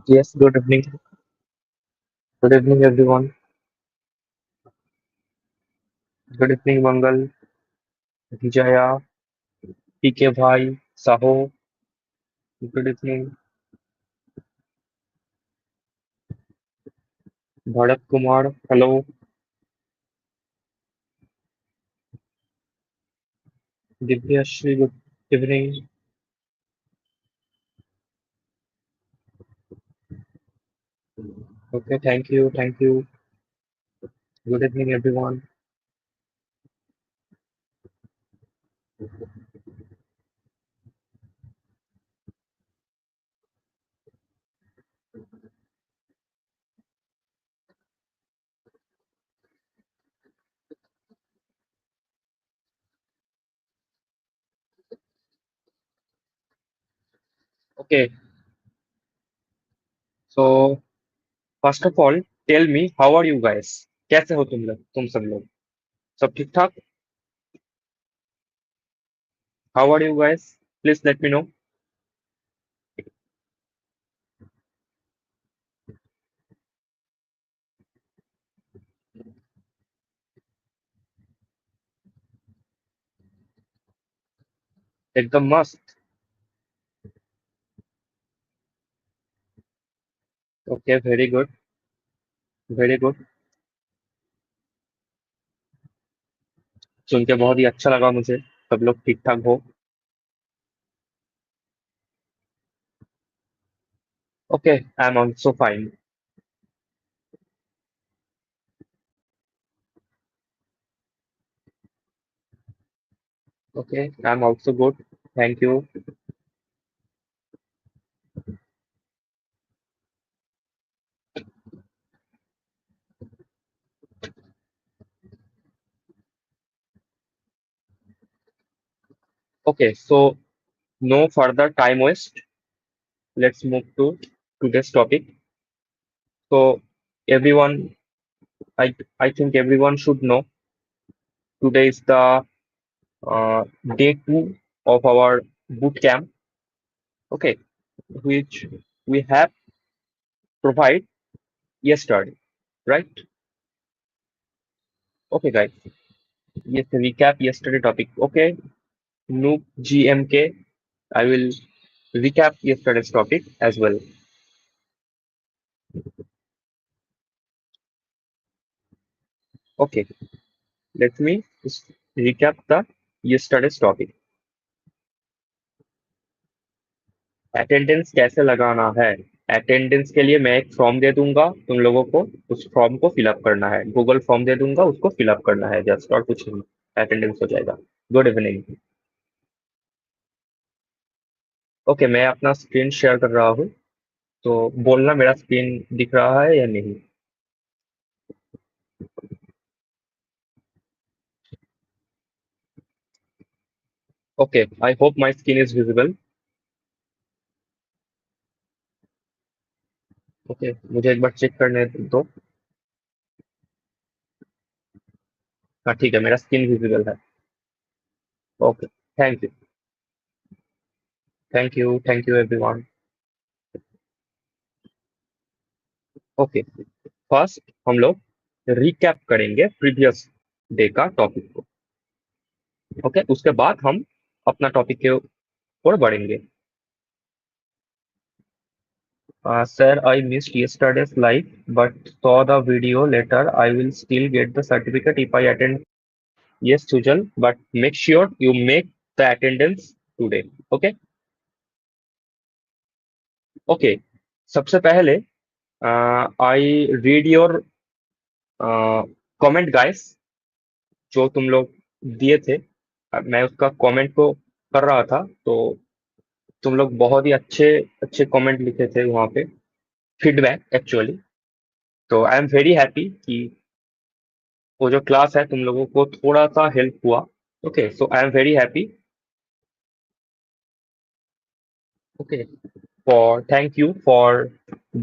Yes, good evening. Good evening, everyone. Good evening, Mangal, Vijaya, PK Bhai, Saho. Good evening, Bharat Kumar. Hello. Divyashri, good evening. Okay, thank you. Thank you. Good evening, everyone. Okay, so first of all, tell me, how are you guys? कैसे हो तुम लोग? तुम सब लोग? सब ठीक ठाक? How are you guys? Please let me know. एकदम मस्त. Okay, very good. Very good. सुन के बहुत ही अच्छा लगा मुझे. सब लोग ठीक ठाक हो. Okay, I'm also fine. Okay, I'm also good. Thank you. Okay, so no further time waste. Let's move to today's topic. So everyone, I think everyone should know today is the uh, day two of our boot camp. Okay, which we have provide yesterday, right? Okay, guys. Yes, recap yesterday topic. Okay, Noob GMK. I will recap yesterday's topic as well. Okay, let me just recap the yesterday's topic. Attendance कैसे लगाना है? Attendance के लिए मैं एक form दे दूंगा तुम लोगों को. उस फॉर्म को फिलअप करना है. गूगल फॉर्म दे दूंगा, उसको फिलअप करना है जस्ट, और कुछ नहीं. अटेंडेंस हो जाएगा. Good evening. ओके, मैं अपना स्क्रीन शेयर कर रहा हूँ. तो बोलना मेरा स्क्रीन दिख रहा है या नहीं. Okay, I hope my screen is visible. Okay, मुझे एक बार चेक करने दो. हाँ, ठीक है, मेरा स्क्रीन विजिबल है. Okay, thank you. Thank you. Thank you everyone. Okay, first हम लोग रिकैप करेंगे प्रीवियस डे का टॉपिक को. ओके, उसके बाद हम अपना टॉपिक के ओर बढ़ेंगे. Sir, I missed yesterday's live but saw the video later. I will still get the certificate if I attend. Yes, Sujal, but make sure you make the attendance today. Okay. Okay, सबसे पहले I read your comment guys, जो तुम लोग दिए थे. मैं उसका comment को कर रहा था, तो तुम लोग बहुत ही अच्छे अच्छे कमेंट लिखे थे वहाँ पे. Feedback actually. तो आई एम वेरी हैप्पी कि वो जो क्लास है तुम लोगों को थोड़ा सा हेल्प हुआ. Okay, so I am very happy. Okay, for thank you for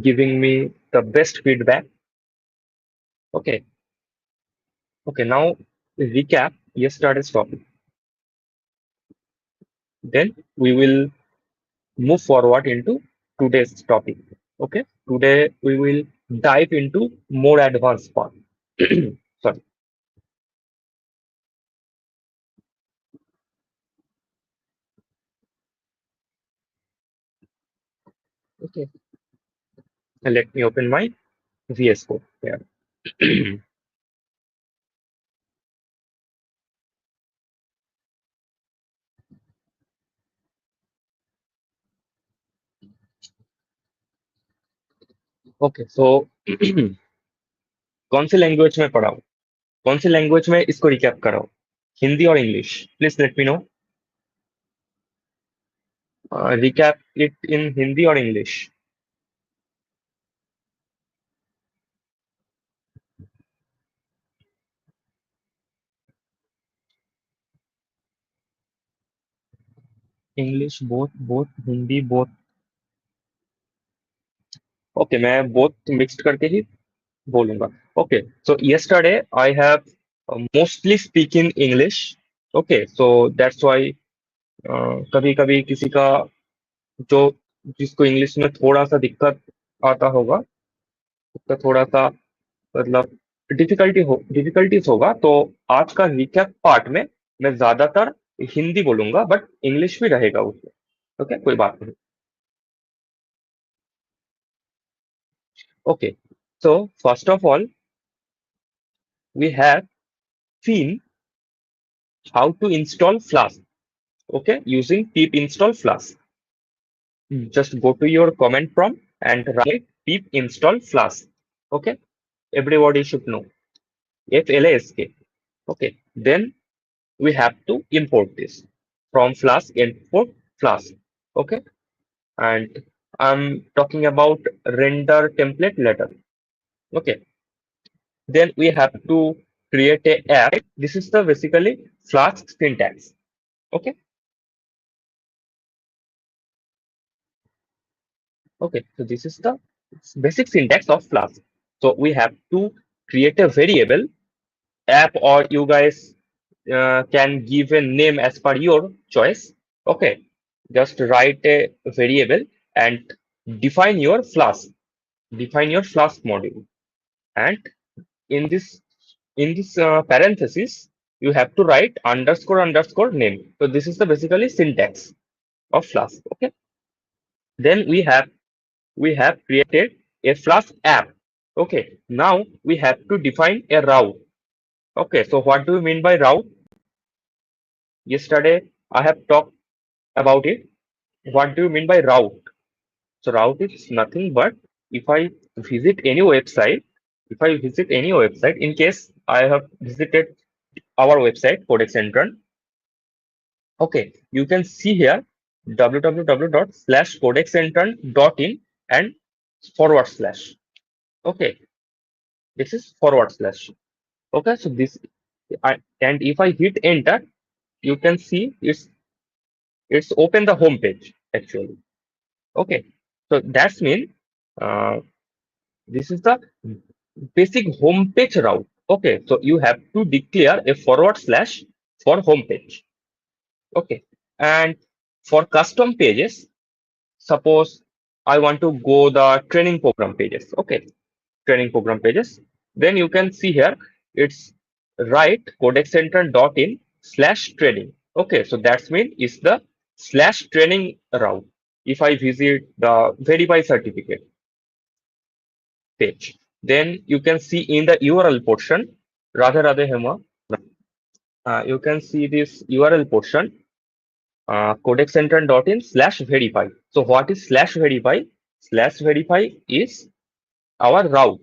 giving me the best feedback. Okay. Okay, now recap yesterday's topic. Then we will move forward into today's topic. Okay, today we will dive into more advanced part. Sorry. Okay, let me open my VS Code here. Okay so कौन सी language में पढ़ाऊँ? कौन सी language में इसको recap कराऊँ? हिंदी और English? Please let me know. Recap it in Hindi और English? English both, both Hindi both. Okay, मैं both mixed करके ही बोलूंगा। Okay, so yesterday I have mostly speak in English. Okay, so that's why कभी कभी किसी का जो जिसको इंग्लिश में थोड़ा सा दिक्कत आता होगा, उसका थोड़ा सा मतलब डिफिकल्टीज होगा, तो आज का रिकैप पार्ट में मैं ज्यादातर हिंदी बोलूंगा, बट इंग्लिश भी रहेगा उसमें। ओके, कोई बात नहीं। Okay, so first of all we have seen how to install Flask. Okay, using pip install Flask. Just go to your comment prompt and write pip install Flask. Okay, everybody should know FLASK. Okay, then we have to import this from Flask, import Flask. Okay, and I'm talking about render template later. Okay, then we have to create a app. This is the basically Flask syntax. Okay, okay, so this is the basic syntax of Flask. So we have to create a variable app, or you guys can give a name as per your choice. Okay, just write a variable and define your Flask, define your Flask module, and in this parenthesis you have to write underscore underscore name. So this is the basically syntax of Flask. Okay, then we have created a Flask app. Okay, now we have to define a route. Okay, so what do you mean by route? Yesterday I have talked about it. What do you mean by route? So route is nothing but if I visit any website, if I visit any website, in case I have visited our website, CODEXINTERN, okay, you can see here www.codexintern.in and forward slash. Okay, this is forward slash. Okay, so and if I hit enter, you can see it's open the home page actually. Okay, so that's mean uh, this is the basic home page route. Okay, so you have to declare a forward slash for home page. Okay, and for custom pages, suppose I want to go the training program pages. Okay, training program pages. Then you can see here it's write codexcenter.in slash training. Okay, so that's mean it's the slash training route. If I visit the verify certificate page, then you can see in the URL portion, Radhe Radhe Hema, you can see this URL portion, codexcenter.in slash verify. So what is slash verify? Slash verify is our route.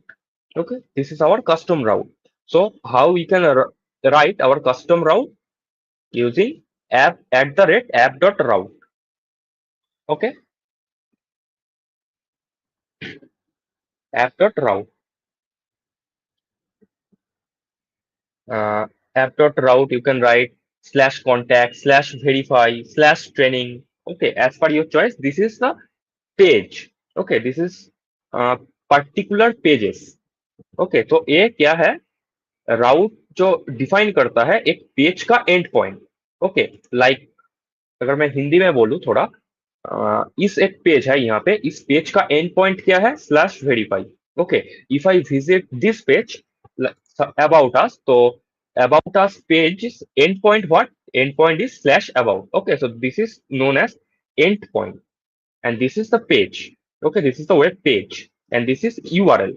Okay, this is our custom route. So how we can write our custom route? Using app at the rate app.route. Okay, app.route. Uh, app.route, you can write slash contact, slash verify, slash training. Okay, as per your choice, this is the page. Okay, this is particular pages. Okay, तो ये क्या है? राउट जो define करता है एक page का and point. Okay, like अगर मैं हिंदी में बोलूं थोड़ा, इस एक पेज है यहाँ पे, इस पेज का एंड पॉइंट क्या है, slash verify. Okay, if I visit this page about us, तो about us page end point, what end point is slash about. Okay, so this is known as end point, and this is the page. Okay, this is the web page, and this is URL.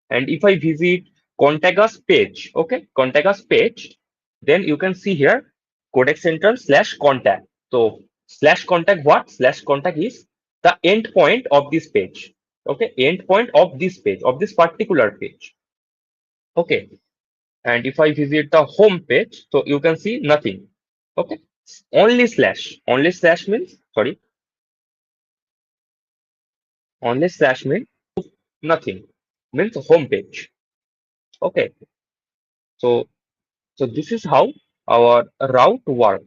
And if I visit contact us page, okay, contact us page, then you can see here CODEXINTERN slash contact. So slash contact, what slash contact is the end point of this page. Okay, end point of this page, of this particular page. Okay, and if I visit the home page, so you can see nothing. Okay, only slash means, sorry, only slash means nothing, means home page. Okay, so this is how our route work.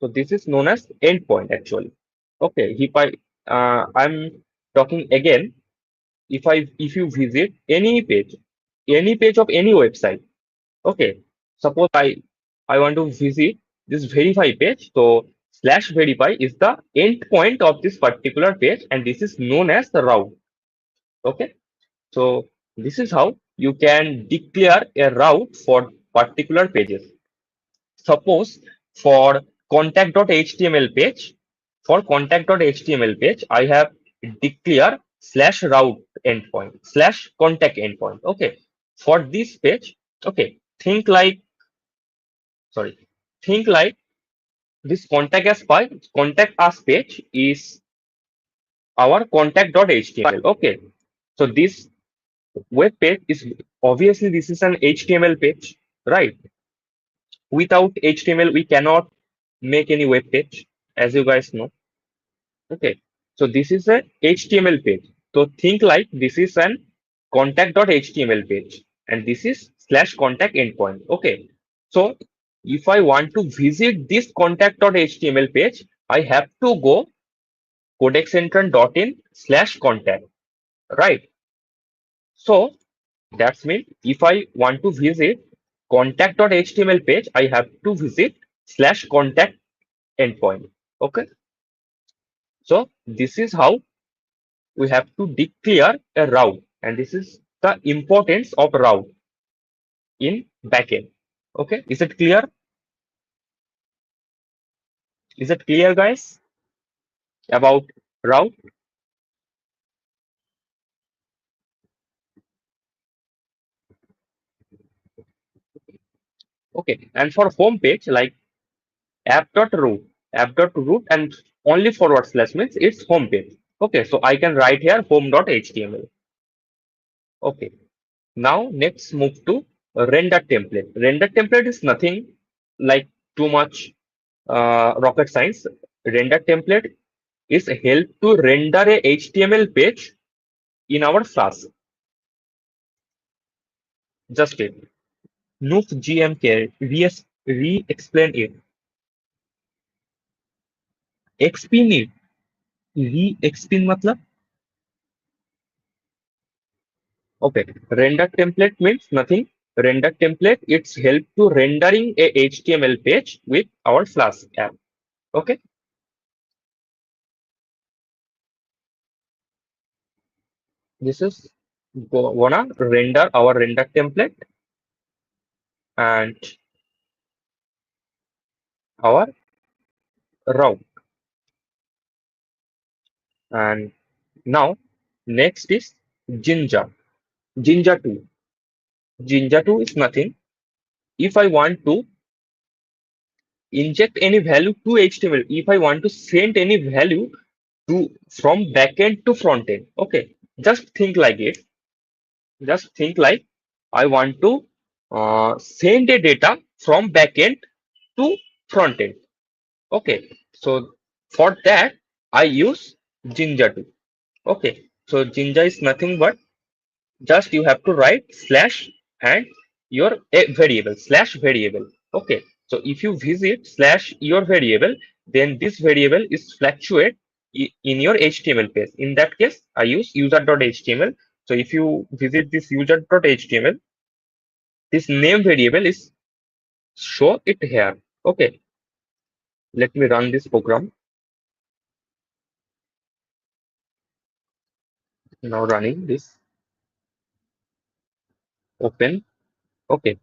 So this is known as endpoint actually. Okay, if I'm talking again, if you visit any page of any website. Okay, suppose I want to visit this verify page, so slash verify is the endpoint of this particular page, and this is known as the route. Okay, so this is how you can declare a route for particular pages. Suppose for contact.html page, I have declare slash route endpoint, slash contact endpoint. Okay, for this page, okay, sorry, think like this contact us page is our contact.html. Okay, so this web page is obviously this is an HTML page, right? Without HTML, we cannot make any web page, as you guys know. Okay, so this is a HTML page. So think like this is an contact.html page, and this is slash contact endpoint. Okay, so if I want to visit this contact.html page, I have to go codexintern.in slash contact, right? So that's mean if I want to visit contact.html page, I have to visit slash contact endpoint. Okay, so this is how we have to declare a route, and this is the importance of route in backend. Okay, is it clear? Is it clear, guys, about route? Okay, and for home page, like app.root, and only forward slash means it's home page. Okay, so I can write here home.html. Okay, now let's move to render template. Render template is nothing like too much rocket science. Render template is help to render a HTML page in our Flask. Just it. Noob GMK re-explain it. Expin it. Re-expin matlab? Okay. Render template means nothing. Render template, it's help to rendering a HTML page with our Flask app. Okay. This is gonna render our render template and our route. And now next is Jinja. Jinja 2. Jinja 2 is nothing. If I want to inject any value to HTML, if I want to send any value to from backend to frontend, okay, just think like it. Just think like I want to send a data from backend to frontend. Okay, so for that I use Jinja 2. Okay, so Jinja is nothing but just you have to write slash and your variable slash variable. Okay, so if you visit slash your variable, then this variable is fluctuate in your HTML page. In that case, I use user.html. So if you visit this user.html, this name variable is show it here. Okay, let me run this program. Now running this, open. Okay.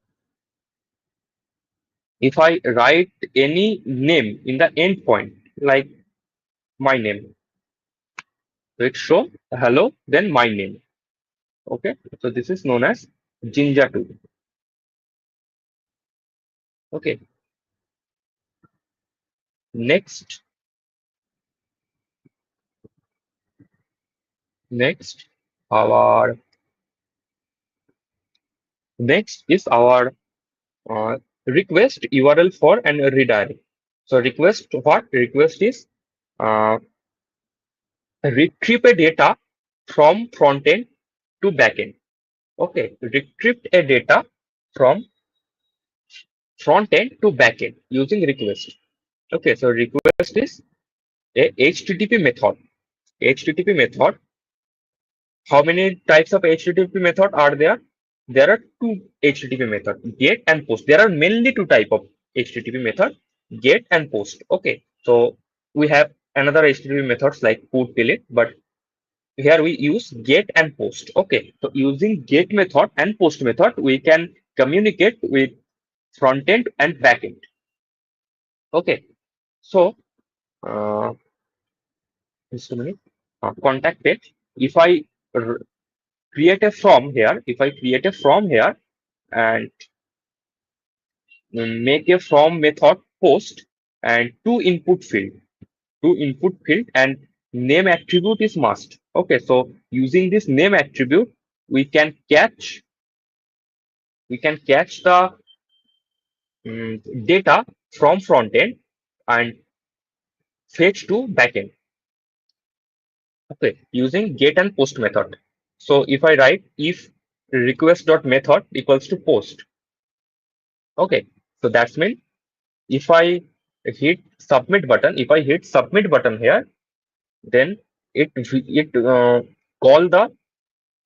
If I write any name in the endpoint, like my name, so it show hello, then my name. Okay. So this is known as Jinja 2. Okay. Next, next, our next is our request URL for and redirect. So request what? Request is uh, retrieve a data from frontend to backend. Okay, retrieve a data from frontend to backend using request. Okay, so request is a HTTP method. HTTP method. How many types of HTTP method are there? There are two HTTP method, get and post. There are mainly two type of HTTP method, get and post. Okay, so we have another HTTP methods like put, delete, but here we use get and post. Okay, so using get method and post method, we can communicate with front end and back end. Okay, so just a minute. Contact page. If I create a from here, if I create a from here and make a from method post and two input field and name attribute is must. Okay, so using this name attribute, we can catch the data from frontend and fetch to backend. Okay, using get and post method. So if I write if request dot method equals to post. Okay, so that's mean if I hit submit button, if I hit submit button here, then it call the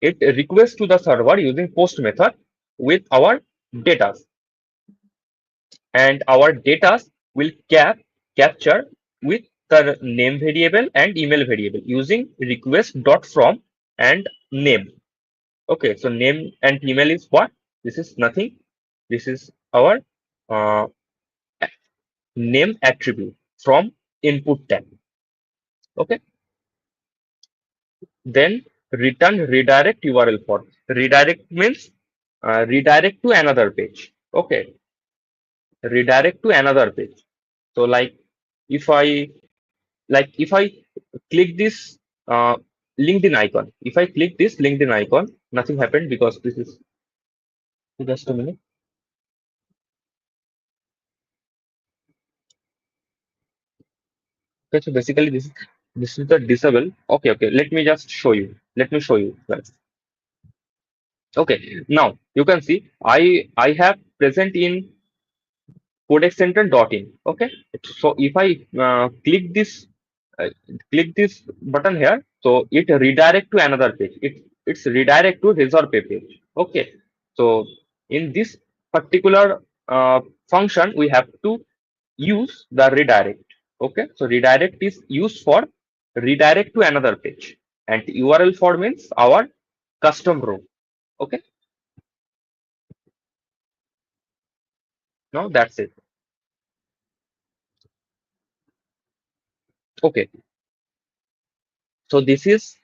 it request to the server using post method with our data, and our data will capture with the name variable and email variable using request dot from and name. Okay, so name and email is what? This is nothing. This is our uh, name attribute from input tab. Okay, then return redirect URL for. Redirect means redirect to another page. Okay, redirect to another page. So if I if I click this LinkedIn icon, if I click this LinkedIn icon, nothing happened because this is just a minute. Okay, so basically this is the disable. Okay, okay. Let me just show you. Let me show you. Well, okay. Now you can see I have present in CODEXINTERN.in. Okay, so if I uh, click this button here, so it redirect to another page. It's redirect to reserve page. Okay, so in this particular function, we have to use the redirect. Okay, so redirect is used for redirect to another page, and URL for means our custom row. Okay, now that's it. Okay, so this is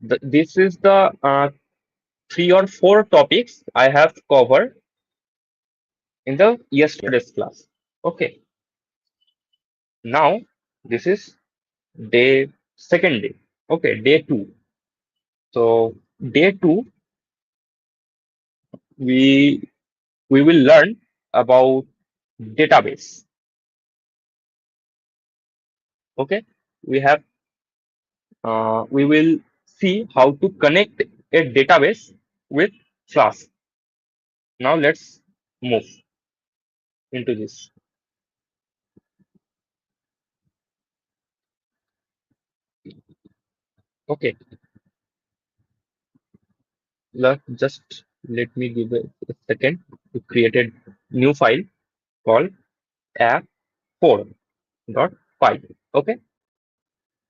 the three or four topics I have covered in the yesterday's class. Okay, now this is day second day. Okay, day two. So day two, we we will learn about database. Okay, we will see how to connect a database with Flask. Now let's move into this. Okay, just let me give a second to create a new file called app4.py. Okay,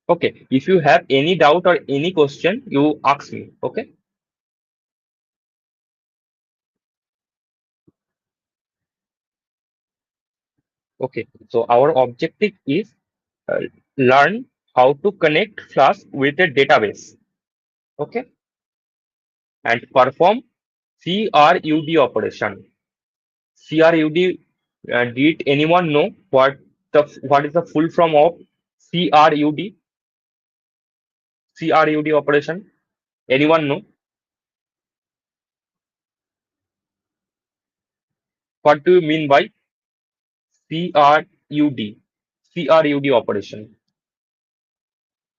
Okay, if you have any doubt or any question, you ask me. Okay. Okay. So our objective is uh, learn how to connect Flask with a database. Okay, and perform CRUD operation. CRUD. Did anyone know what is the full form of CRUD? CRUD operation. Anyone know what do you mean by CRUD? CRUD operation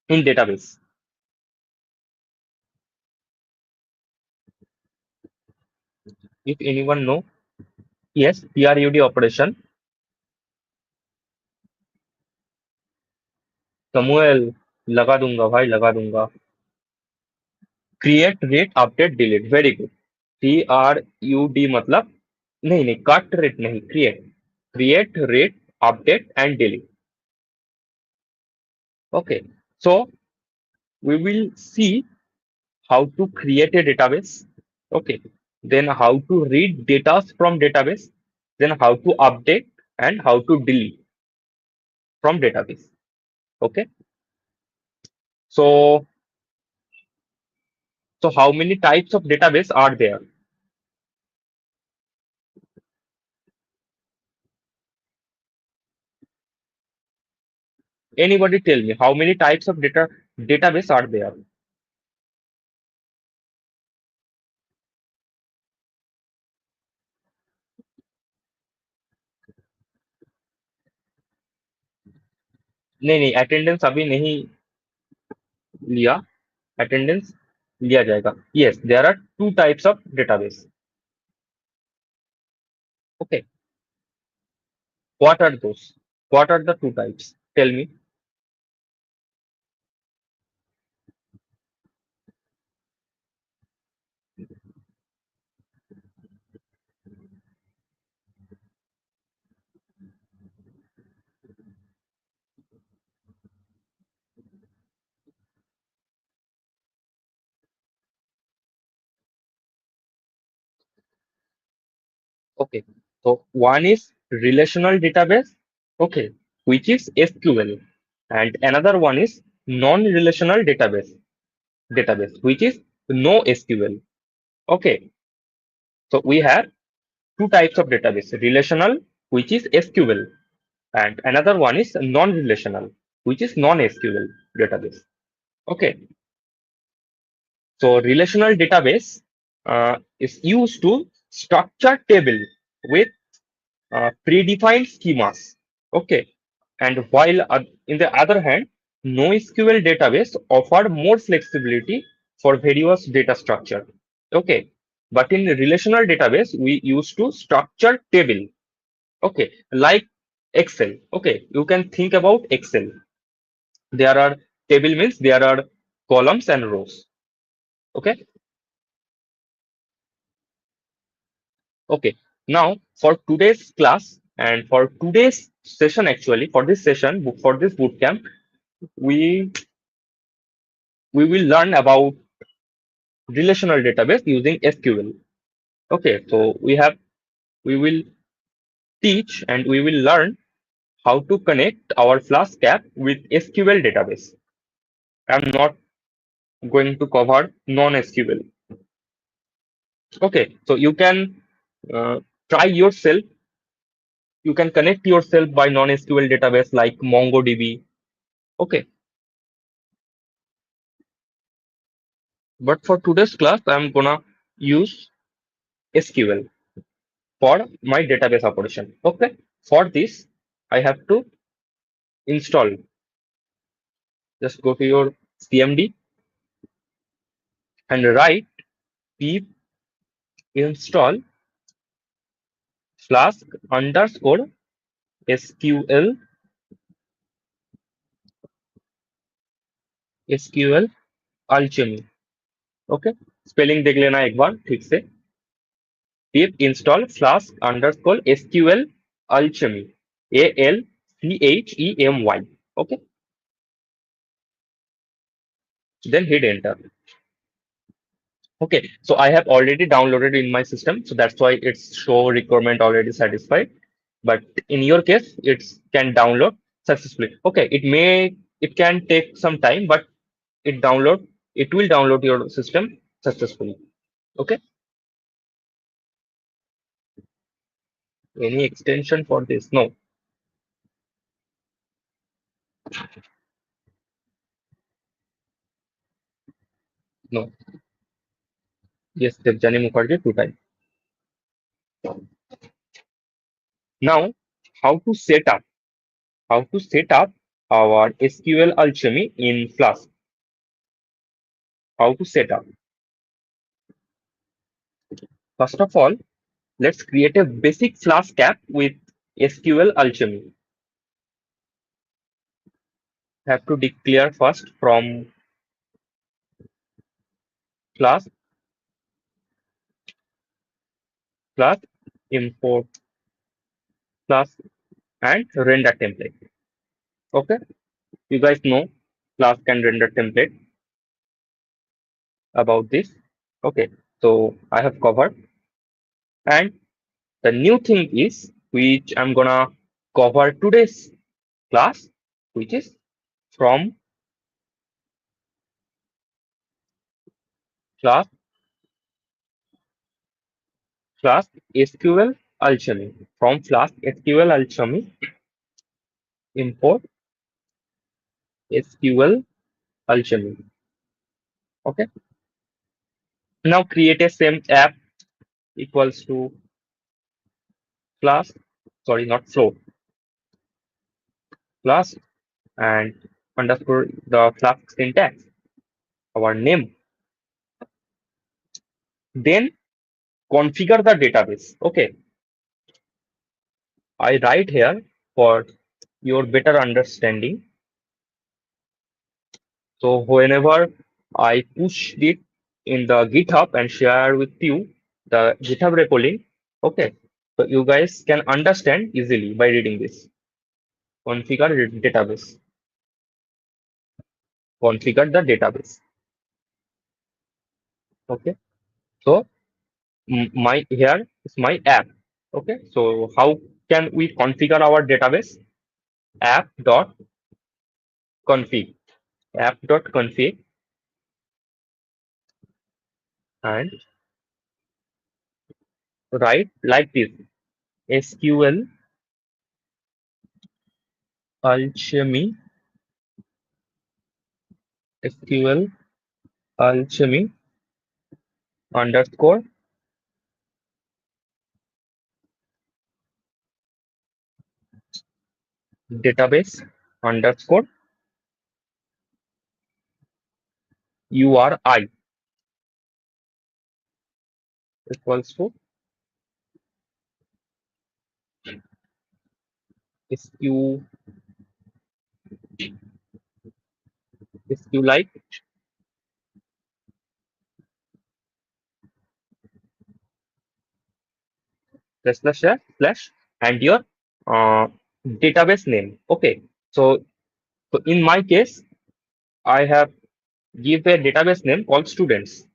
in database. If anyone know, yes, CRUD operation. Samuel, लगा दूंगा भाई, लगा दूंगा. Create rate update delete, very good. CRUD मतलब नहीं नहीं, cut rate नहीं, create. Create rate update and delete. Okay, so we will see how to create a database. Okay, then how to read data from database, then how to update and how to delete from database. Okay, so how many types of database are there? Anybody tell me how many types of database are there? नहीं नहीं, attendance अभी नहीं लिया. Attendance लिया जाएगा. Yes, there are two types of database. Okay, what are those? What are the two types? Tell me. Okay, so one is relational database, okay, which is SQL, and another one is non-relational database, which is no SQL. Okay, so we have two types of database: relational, which is SQL, and another one is non-relational, which is non-SQL database. Okay, so relational database is used to structure table with predefined schemas. Okay. And while in the other hand, NoSQL database offer more flexibility for various data structure. Okay. But in the relational database, we used to structure table. Okay. Like Excel. Okay. You can think about Excel. There are table means there are columns and rows. Okay. Okay. Now for today's class and for today's session, actually for this session, for this bootcamp, we we will learn about relational database using SQL. Okay, so we will teach and we will learn how to connect our Flask app with SQL database. I'm not going to cover non-SQL. Okay, so you can try yourself. You can connect yourself by non-SQL database like MongoDB. Okay, but for today's class, I'm gonna use SQL for my database operation. Okay, for this, I have to install. Just go to your CMD and write pip install flask underscore SQL Alchemy. Okay, spelling देख लेना एक बार ठीक से. pip install flask underscore SQL Alchemy, ALCHEMY. Okay, then hit enter. Okay, so I have already downloaded in my system, so that's why it's show requirement already satisfied. But in your case, it can download successfully. Okay, it can take some time, but it will download your system successfully. Okay, any extension for this? No, no. Yes, Debjani Mukherjee two times. Now, how to set up? How to set up our SQL Alchemy in Flask? How to set up? First of all, let's create a basic Flask app with SQL Alchemy. Have to declare first from Flask, Flask, import Flask, and render template. Okay, you guys know Flask and render template about this. Okay, so I have covered. And the new thing is, which I'm gonna cover today's class, which is from Flask, Flask SQL Alchemy. From Flask SQL Alchemy, import SQL Alchemy. Okay. Now create a same app equals to Flask, sorry, not flow, Flask and underscore the Flask syntax, our name. Then configure the database. Okay. I write here for your better understanding. So whenever I push it in the GitHub and share with you the GitHub repo link, okay, so you guys can understand easily by reading this. Configure database. Configure the database. Okay, so my here is my app. Okay, so how can we configure our database? App.config. App.config and write like this: SQL Alchemy, SQL Alchemy underscore database underscore URI equals to SQ SQLite slash and your uh, database name. Okay, so in my case, I have give a database name called students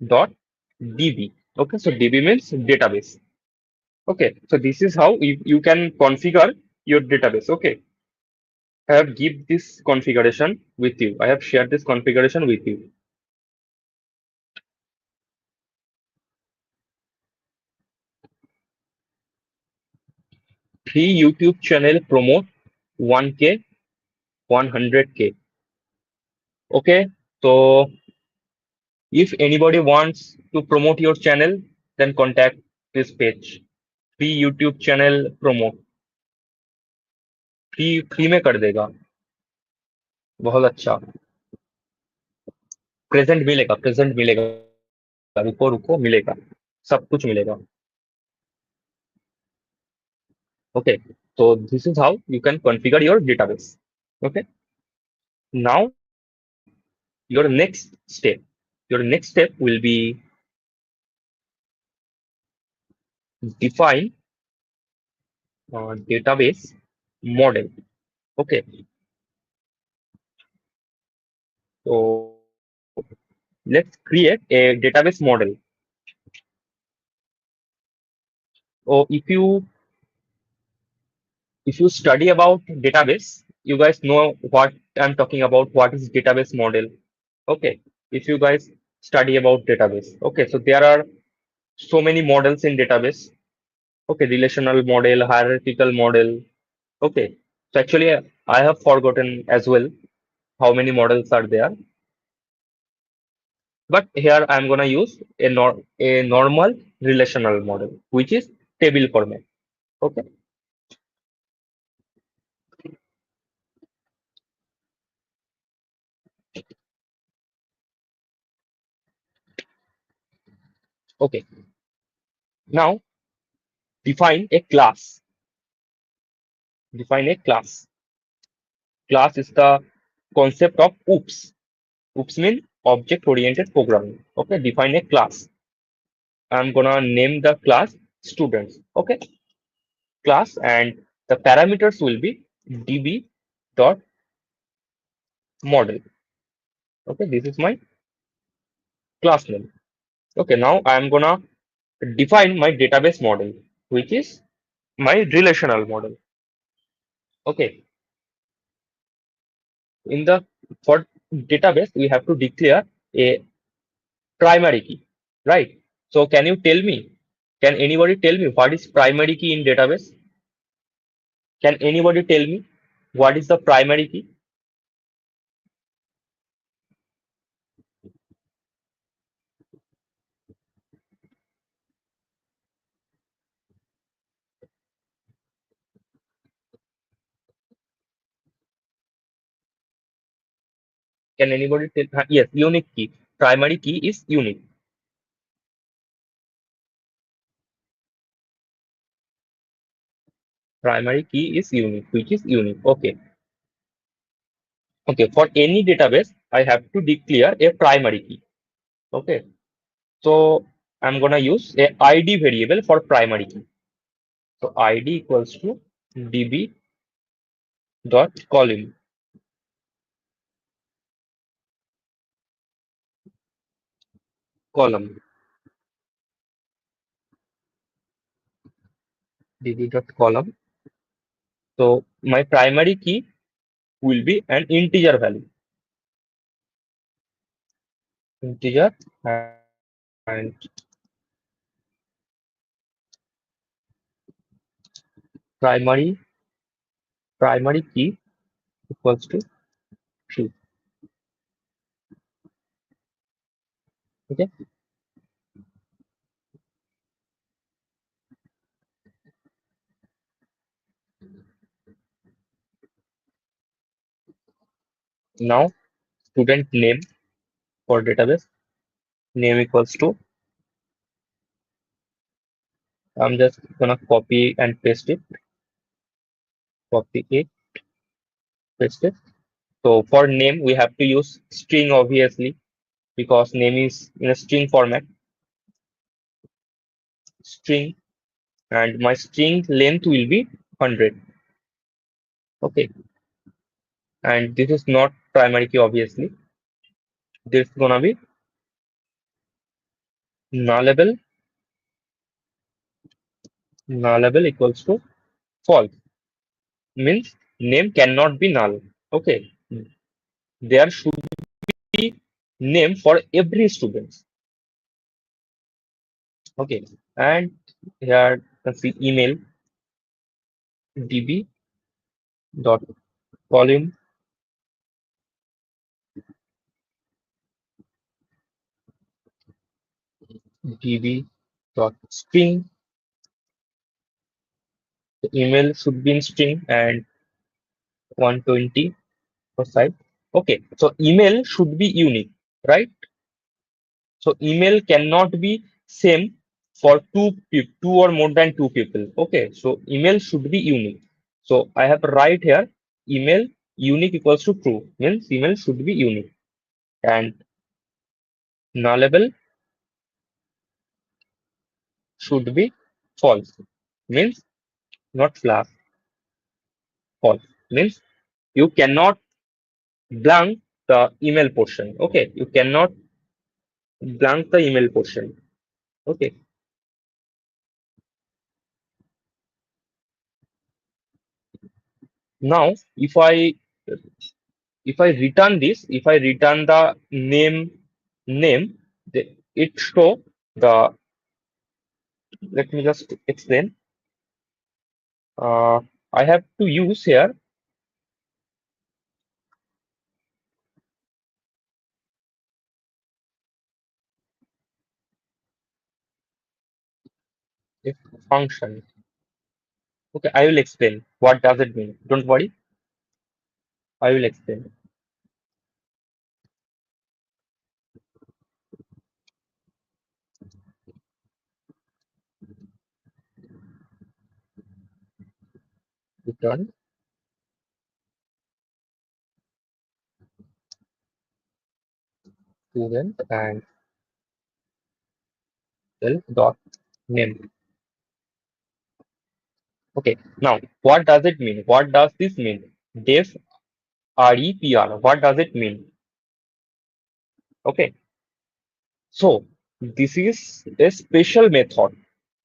dot db. Okay, so db means database. Okay, so this is how you can configure your database. Okay, I have give this configuration with you. I have shared this configuration with you. Three YouTube channel promote 1K, 100K. Okay, so if anybody wants to promote your channel, then contact this page. Free YouTube channel promote. Free में कर देगा. बहुत अच्छा. Present मिलेगा. रुको रुको मिलेगा. सब कुछ मिलेगा. Okay, so this is how you can configure your database. Okay, now your next step. Your next step will be define database model. Okay, So let's create a database model. So if you study about database, you guys know what I'm talking about. What is database model? Okay. If you guys study about database, okay. So there are so many models in database. Okay, relational model, hierarchical model. Okay. So actually, I have forgotten as well how many models are there. But here I'm gonna use a normal relational model, which is table format. Okay. Okay. Now define a class. Define a class. Class is the concept of OOPS. OOPS means object oriented programming. Okay. Define a class. I'm gonna name the class students. Okay. Class, and the parameters will be db dot model. Okay. This is my class name. Okay. Now I'm gonna define my database model, which is my relational model. Okay. In the for database, we have to declare a primary key, right? So can you tell me, can anybody tell me what is primary key in database? Can anybody tell me what is the primary key? Can anybody tell? Yes, unique key. Primary key is unique. Primary key is unique, which is unique. Okay. Okay. For any database, I have to declare a primary key. Okay. So I'm gonna use a ID variable for primary key. So ID equals to db dot column db dot column. So my primary key will be an integer value. Integer, and primary primary key equals to true. Okay. Now student name for database, name equals to, I'm just gonna copy and paste it. Copy it, paste it. So for name we have to use string, obviously, because name is in a string format. String, and my string length will be 100. Okay. And this is not primary key, obviously. This is gonna be nullable. Nullable equals to false. Means name cannot be null. Okay. There should be name for every student. Okay. And here you can see email db dot column db dot string. The email should be in string and 120 per side. Okay. So email should be unique, right? So email cannot be same for two or more than two people. Okay, so email should be unique. So I have write here email unique equals to true, means email should be unique, and nullable should be false, means not false, means you cannot blank the email portion. Okay, you cannot blank the email portion. Okay, now if I return this, if I return the name, it show the. Let me just explain. Uh, I have to use here if function. Okay, I will explain. What does it mean? Don't worry, I will explain. Return student and self dot name. Okay, now what does it mean? What does this mean? Def REPR. What does it mean? Okay, so this is a special method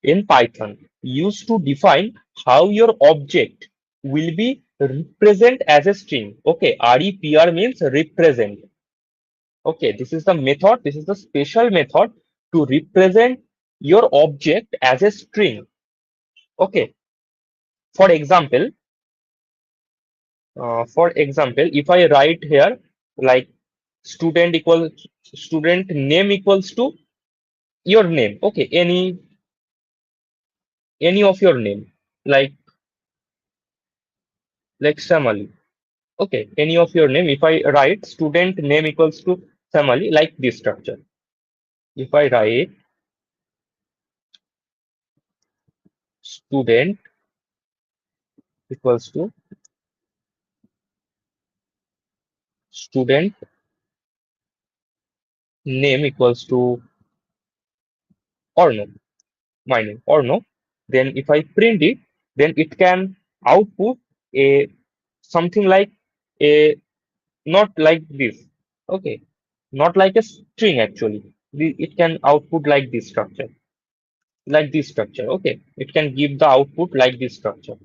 in Python used to define how your object will be represent as a string. Okay, REPR means represent. Okay, this is the method, this is the special method to represent your object as a string. Okay, for example, if I write here like student name equals to your name. Okay, any of your name, like Samali. Okay, any of your name. If I write student name equals to Samali, like this structure. If I write student equals to student name equals to or no, my name or no, then if I print it, then it can output a something like a not like this. Okay, not like a string actually. It can output like this structure, like this structure. Okay, it can give the output like this structure.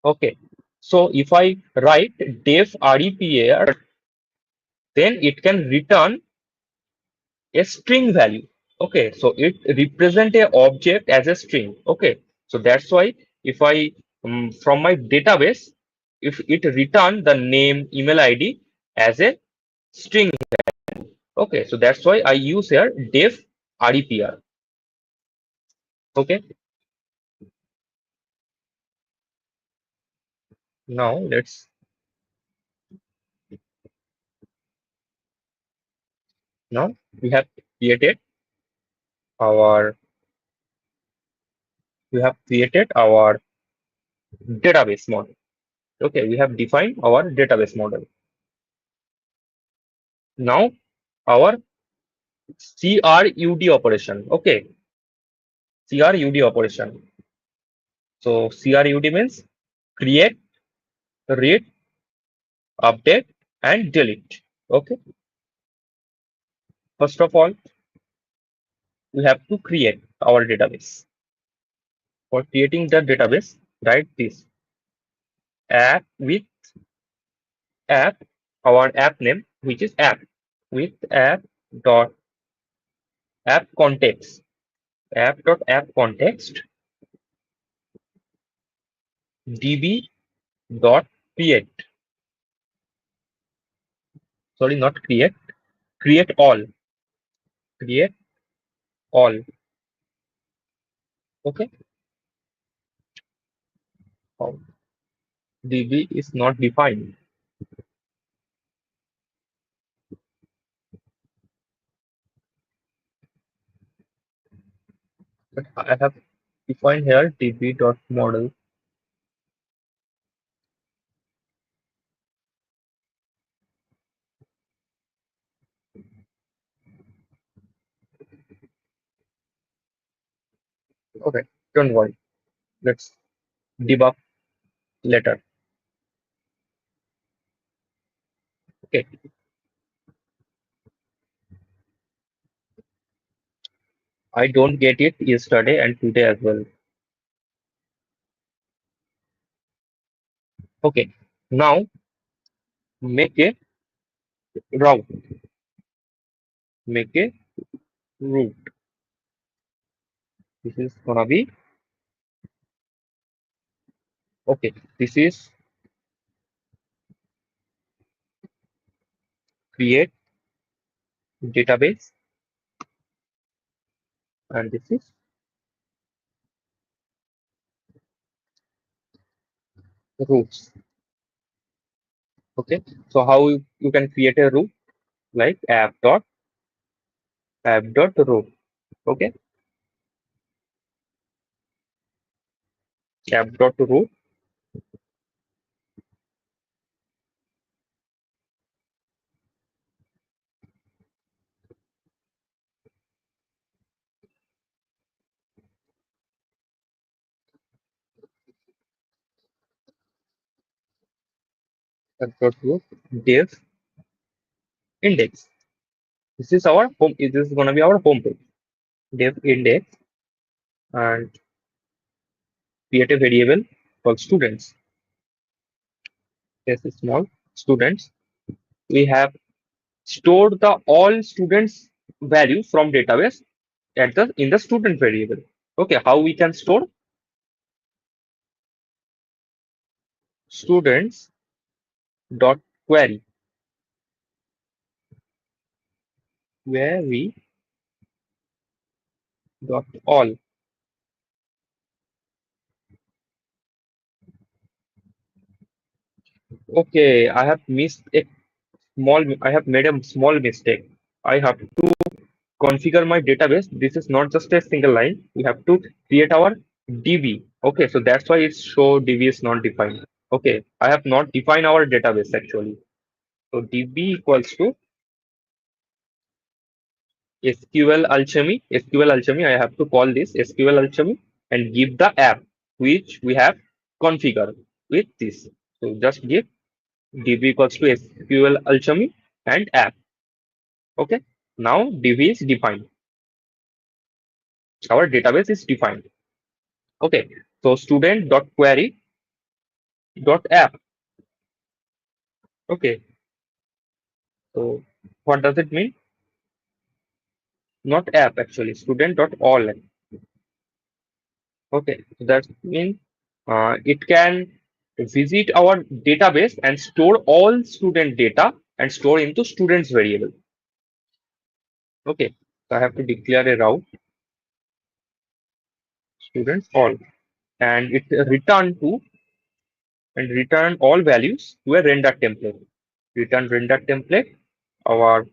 Okay, so if I write def REPR, then it can return a string value. Okay, so it represent a object as a string. Okay, so that's why if I from my database, if it return the name email ID as a string. Okay, so that's why I use here def REPR. Okay, now now we have created our database model. Okay, we have defined our database model. Now our CRUD operation. Okay, CRUD operation. So CRUD means create, read, update, and delete. Okay, first of all, we have to create our database. For creating the database, write this app with app, our app name, which is app with app dot app context, app dot app context db dot create. Sorry, not create. Create all. Create all. Okay. Oh, db is not defined. But I have defined here db dot model. Okay, don't worry. Let's debug later. Okay, I don't get it yesterday and today as well. Okay, now make a route. Make a route. This is gonna be okay. This is create database, and this is routes. Okay, so how you can create a route like app dot route. Okay, app.route app.route dev index. This is our home. This is gonna be our home page. Dev index and create a variable called students. Yes, small students. We have stored the all students value from database at the in the student variable. Okay, how we can store students dot query query dot all. Okay, I have made a small mistake. I have to configure my database. This is not just a single line. We have to create our DB. Okay, so that's why it's show DB is not defined. Okay, I have not defined our database actually. So DB equals to SQL Alchemy. I have to call this SQL Alchemy and give the app which we have configured with this. So just give DB equals to SQL Alchemy and app. Okay. Now DB is defined. Our database is defined. Okay. So student dot query dot app. Okay. So what does it mean? Not app actually. Student dot all. Okay. So that means it can visit our database and store all student data and store into students variable. Okay. So I have to declare a route students all and it return all values to a render template. Return render template our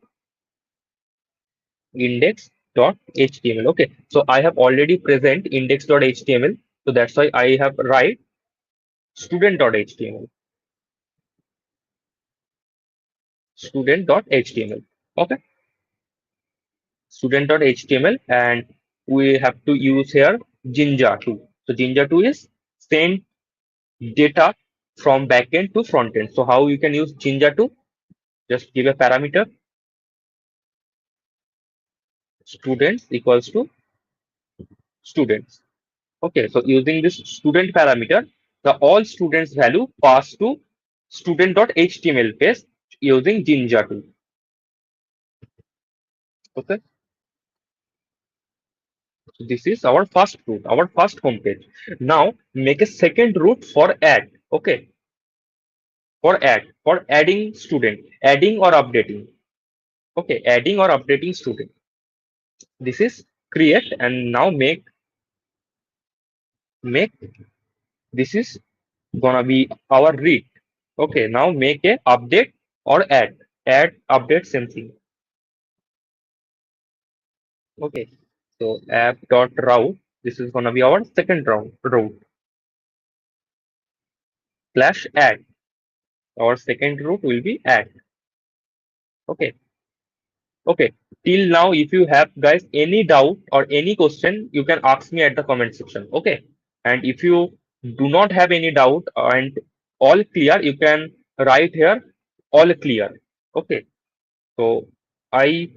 index.html. Okay, so I have already present index.html, so that's why I have write student.html. Student.html. Okay, student.html, and we have to use here Jinja 2. So Jinja 2 is send data from backend to frontend. So how you can use Jinja 2? Just give a parameter students equals to students. Okay, so using this student parameter, the all students value passed to student.html page using Jinja tool. Okay, so this is our first route, our first home page. Now make a second route for add. Okay, for adding student, adding or updating. Okay, adding or updating student. This is create and now make this is gonna be our read. Okay, now make a update or add update same thing. Okay, so app.route, this is gonna be our second route slash add. Our second route will be add. Okay, okay. Till now, if you have guys any doubt or any question, you can ask me at the comment section. Okay, and if you do not have any doubt and all clear, you can write here all clear. Okay, so I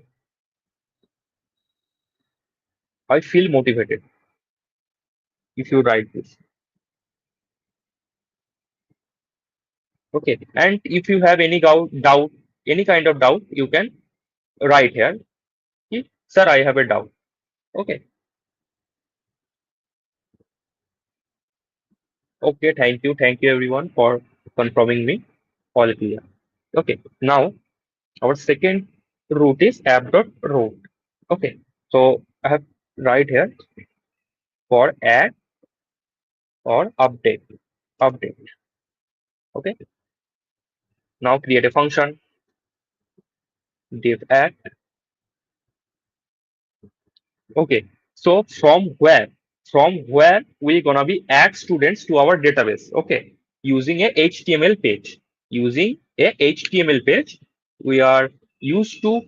I feel motivated if you write this. Okay, and if you have any doubt, any kind of doubt, you can write here. Sir, I have a doubt. Okay. Okay, thank you everyone for confirming me. All clear. Okay, now our second route is app.route. Okay, so I have right here for add or update. Okay, now create a function div add. Okay, so from where we gonna be add students to our database? Okay, using a HTML page. Using a HTML page, we are used to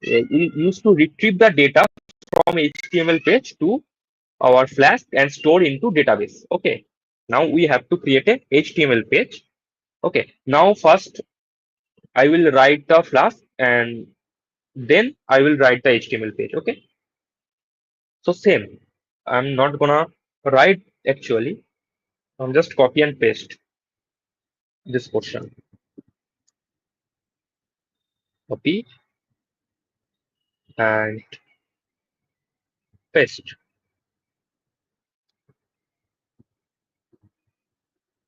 we used to retrieve the data from HTML page to our Flask and store into database. Okay. Now we have to create a HTML page. Okay. Now first I will write the Flask and then I will write the HTML page. Okay. So same. I'm not gonna write actually. I'm just copy and paste this portion. Copy and paste.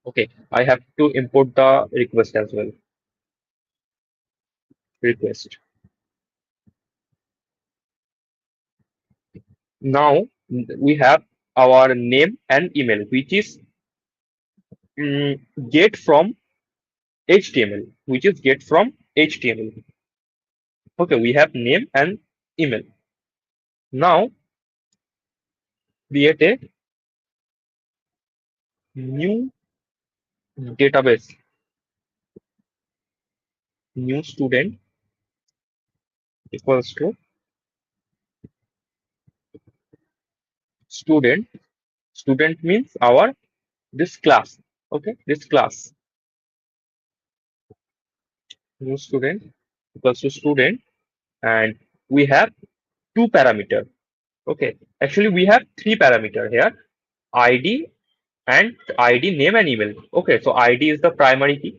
Okay. I have to import the request as well. Request. Now we have our name and email, which is get from HTML, which is get from HTML. Okay, we have name and email. Now create a new database, new student equals to student. Student means our this class. Okay, this class. New student equals to student, and we have two parameter. Okay, actually we have three parameter here: ID and ID, name and email. Okay, so ID is the primary key.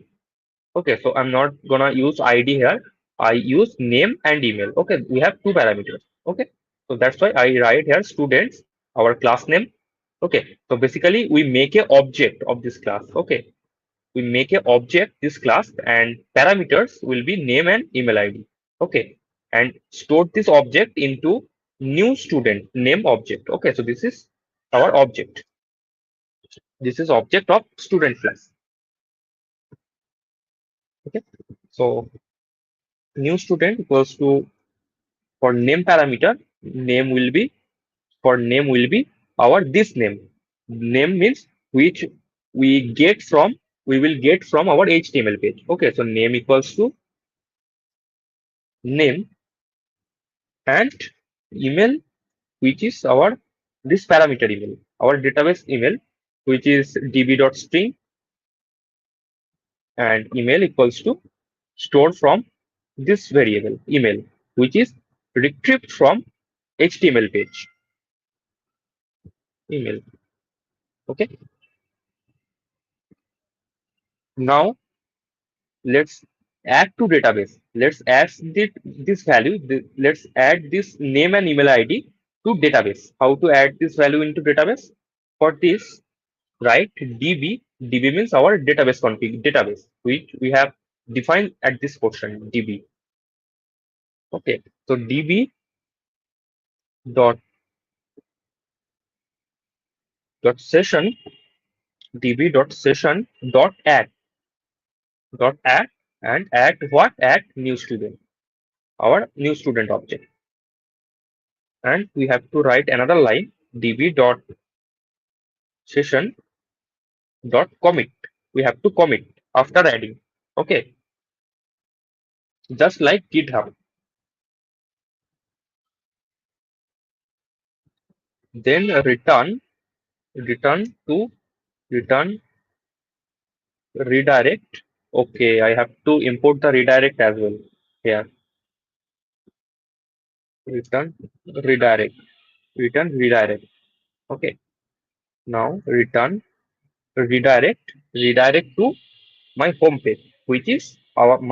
Okay, so I'm not gonna use ID here. I use name and email. Okay, we have two parameters. Okay, so that's why I write here students, our class name. Okay, so basically we make a object of this class. Okay, we make a object this class and parameters will be name and email ID. Okay, and store this object into new student name object. Okay, so this is our object. This is object of student class. Okay, so new student equals to for name parameter, name will be our this name. Name means which we get from we will get from our HTML page. Okay, so name equals to name and email, which is our this parameter email, our database email, which is db.string, and email equals to stored from this variable email, which is retrieved from HTML page email. Okay, now let's add to database. Let's add this value. Let's add this name and email ID to database. How to add this value into database? For this, write db. db means our database config database, which we have defined at this portion db. Okay, so db dot session db dot session dot add and add what? Add new student, our new student object. And we have to write another line db dot session dot commit. We have to commit after adding. Okay, just like GitHub. Then return to return redirect. Okay, I have to import the redirect as well. here. Return redirect. Return redirect. Okay. Now redirect to my home page, which is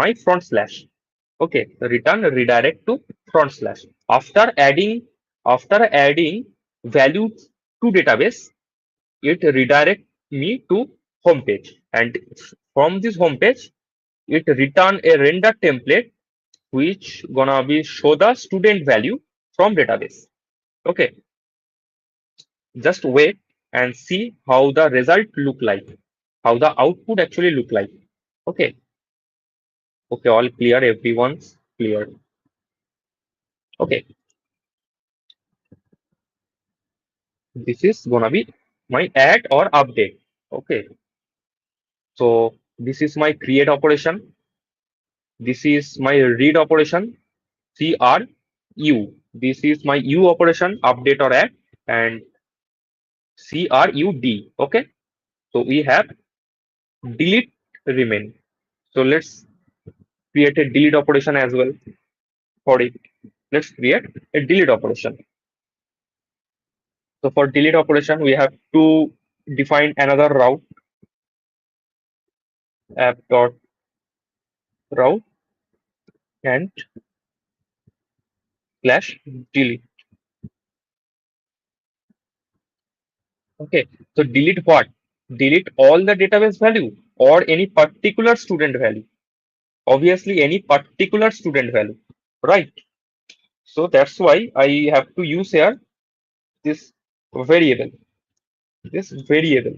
my front slash. Okay, return redirect to front slash. After adding value to database, it redirect me to home page, and from this home page it return a render template which gonna be show the student value from database. Okay, just wait and see how the result look like, how the output actually look like. Okay, okay, all clear, everyone's clear. Okay, this is gonna be my add or update. Okay, so this is my create operation. This is my read operation, CRU. This is my U operation, update or add, and CRUD. Okay, so we have delete, remain. So let's create a delete operation as well for it. Let's create a delete operation. So for delete operation, we have to define another route, app.route, and slash delete. Okay, so delete what? Delete all the database value or any particular student value. Obviously, any particular student value, right? So that's why I have to use here this variable, this variable,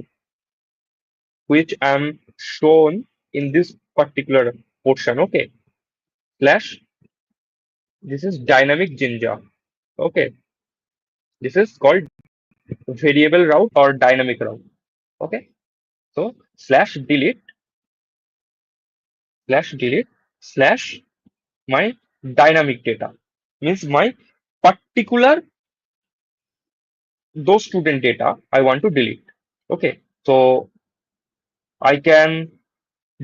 which I'm shown in this particular portion. Okay, slash. This is dynamic Jinja. Okay, this is called variable route or dynamic route. Okay, so slash delete slash my dynamic data means my particular those student data I want to delete. Okay, so I can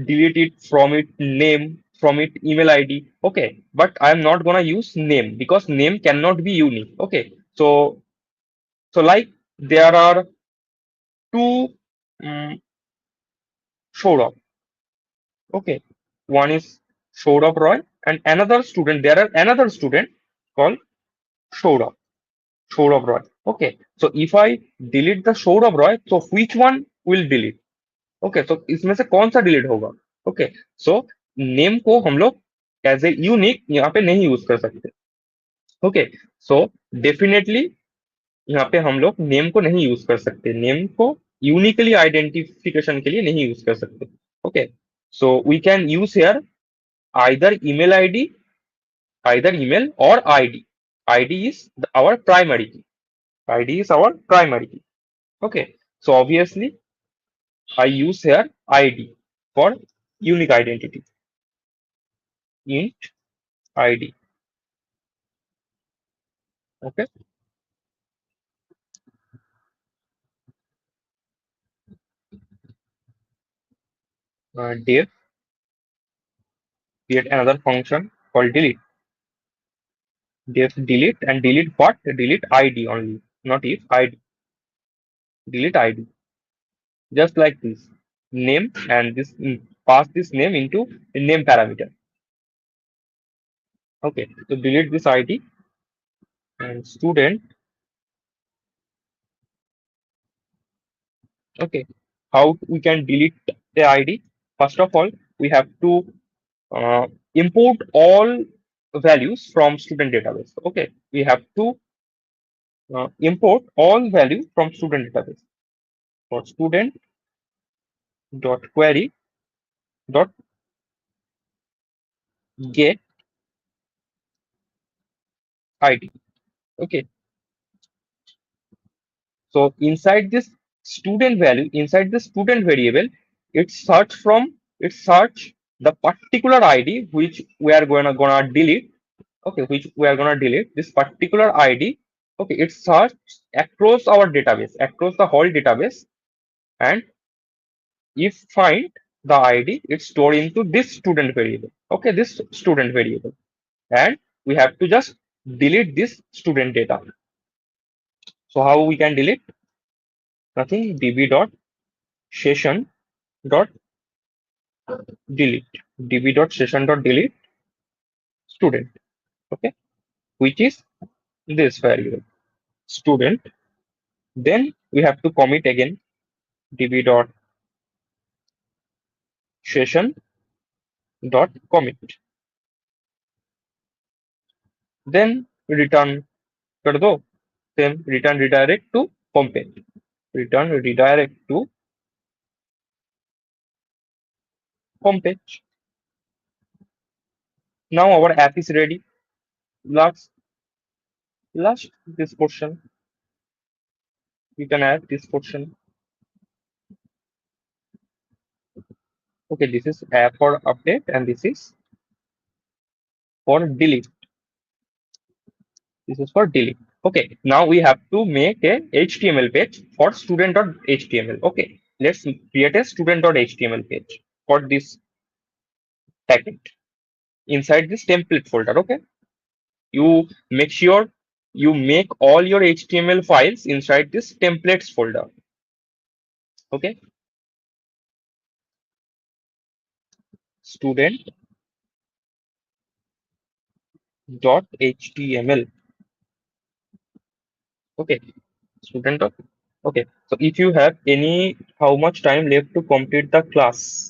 delete it from its name, from its email ID. Okay, but I'm not gonna use name because name cannot be unique. Okay, so like there are two showed up. Okay, one is showed up Roy and another student. There are another student called showed up. Showed up Roy. Okay, so if I delete the showed up Roy, so which one will delete? Okay, तो इसमें से कौन सा delete होगा? Okay, so name को हम लोग as a unique यहाँ पे नहीं यूज कर सकते. ओके, सो डेफिनेटली यहाँ पे हम लोग नेम को नहीं यूज कर सकते, नेम को यूनिकली आइडेंटिफिकेशन के लिए नहीं यूज कर सकते. Okay, so we can use here either email id, either email or id. id is our primary key. id is our primary key. Okay, so obviously I use here id for unique identity. Int id. Okay. Div, create another function called delete. Div delete, and delete what? Delete id only, not if id. Delete id. Just like this. Name, and this pass this name into a name parameter. Okay. So delete this id and student. Okay. How we can delete the id? First of all, we have to import all values from student database. Okay. We have to import all value from student database. For student dot query dot get id. Okay, so inside this student value, inside the student variable, it search the particular id which we are gonna delete. Okay, which we are gonna delete this particular id. Okay, it search across our database, across the whole database, and if find the id, it's stored into this student variable. Okay, this student variable. and we have to just delete this student data. So how we can delete? Nothing, db dot session dot delete, db dot session dot delete student, okay, which is this variable student. Then we have to commit again, db dot session dot commit, then return कर दो, then return redirect to home page, return redirect to home page. Now our app is ready. Last this portion, we can add this portion. Okay, this is app for update and this is for delete. This is for delete. Okay, now we have to make a HTML page for student.html. Okay, let's create a student.html page for this packet inside this template folder. Okay, you make sure you make all your HTML files inside this templates folder. Okay, student.html. Okay, student. Okay, so if you have any how much time left to complete the class?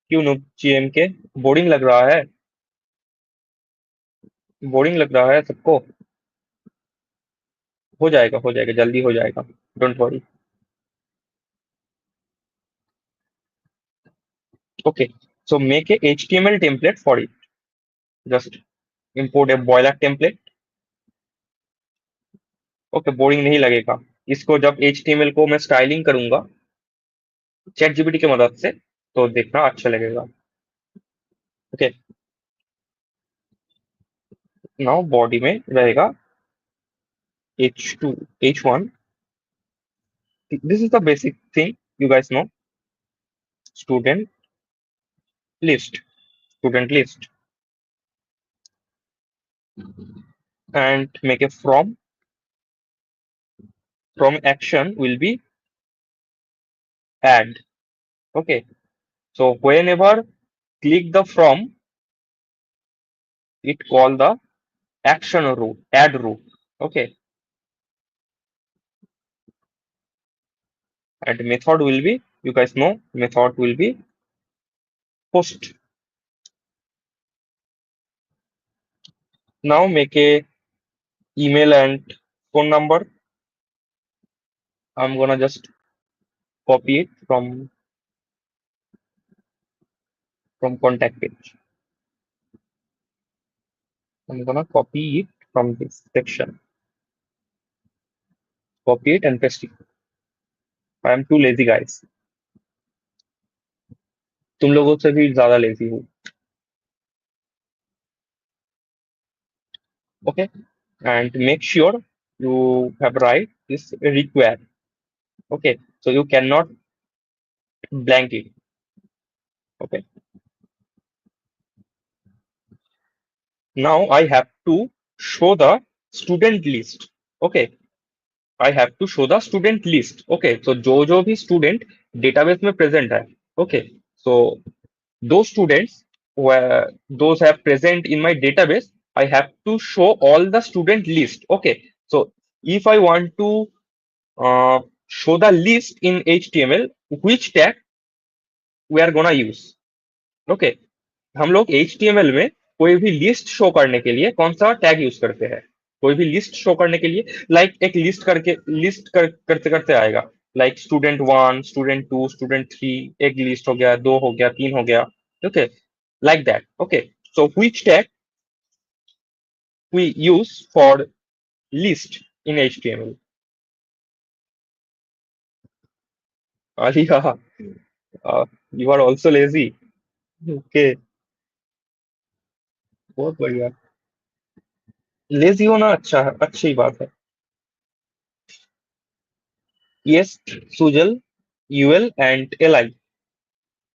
क्यों no GM के boring लग रहा है? Boring लग रहा है सबको? हो जाएगा जल्दी हो जाएगा, don't worry. Okay, so make a HTML template for it. Just import a boiler template. Okay, boring नहीं लगेगा. इसको जब HTML को मैं स्टाइलिंग करूंगा चैट जीपीटी की मदद से तो देखना अच्छा लगेगा. ओके, नाउ बॉडी में रहेगा H2 H1. This is the basic thing you guys know. Student list, student list, and make a from action will be add. Okay, so whenever click the from, it call the action route, add route. Okay, and method will be, you guys know, method will be post. Now make a email and phone number. I'm gonna just copy it from contact page. I'm gonna copy it from this section. Copy it and paste it. I am too lazy, guys. तुम लोगों से भी ज्यादा lazy हूँ. Okay, and make sure you have write this require. Okay, so you cannot blank it. Okay, now I have to show the student list. Okay, I have to show the student list. Okay, so जो भी student database में present है. Okay, so those students where those have present in my database, I have to show all the student list. Okay, so if I want to show the list in HTML, which tag we are gonna use? Okay, हम लोग HTML में कोई भी list show करने के लिए कौन सा टैग यूज करते हैं? कोई भी लिस्ट शो करने के लिए एक लिस्ट करते करते आएगा, लाइक student 1, student 2, student 3. एक लिस्ट हो गया, 2 हो गया, 3 हो गया. Okay, like that. Okay, so which tag we use for list in HTML? Aliya, you are also lazy. Okay, बहुत बढ़िया. लेजी होना अच्छा है, अच्छी बात है. Yes, Sujal, UL and LI,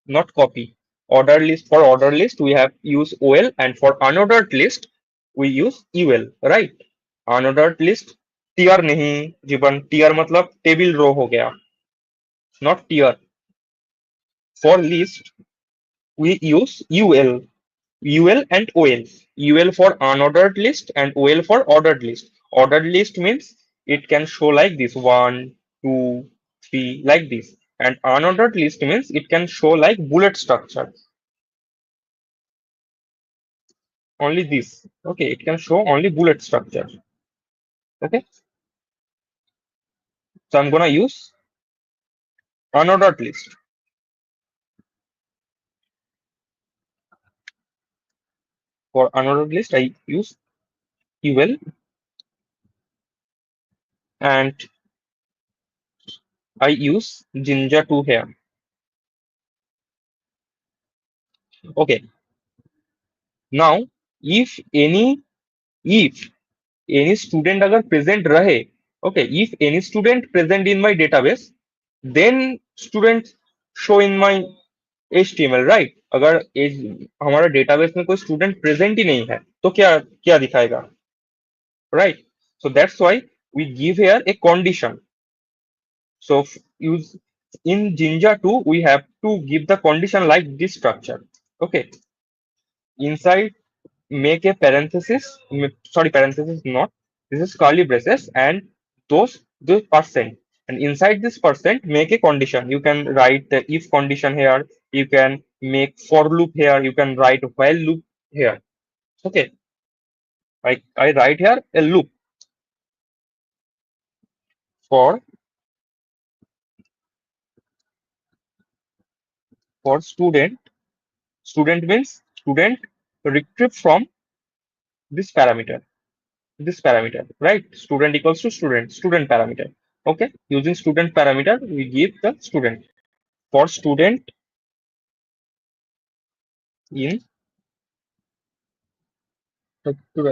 not copy. For order list we have use OL, and for unordered list we use UL, right? Unordered list tier नहीं जीवन, tier मतलब table row हो गया, not tier. For list we use UL and OL. UL for unordered list and OL for ordered list. Ordered list means it can show like this, 1, 2, 3, like this. And unordered list means it can show like bullet structure. Only this. Okay, it can show only bullet structure. Okay, so I'm gonna use unordered list. For unordered list, I use UL, and I use Jinja 2 here. Okay, now if any student अगर present रहे, okay, if any student present in my database, then students show in my HTML, right? अगर हमारा database में कोई student present ही नहीं है तो क्या क्या दिखाएगा, right? So that's why we give here a condition. So use in Jinja 2 we have to give the condition like this structure. Okay, inside make a parenthesis, sorry, parenthesis not, this is curly braces, and the percent, and inside this percent make a condition. You can write the if condition here, you can make for loop here, you can write while loop here. Okay, I write here a loop for student. Student means student retrieve from this parameter, right? Student equals to student parameter. Okay, using student parameter we give the student. For student in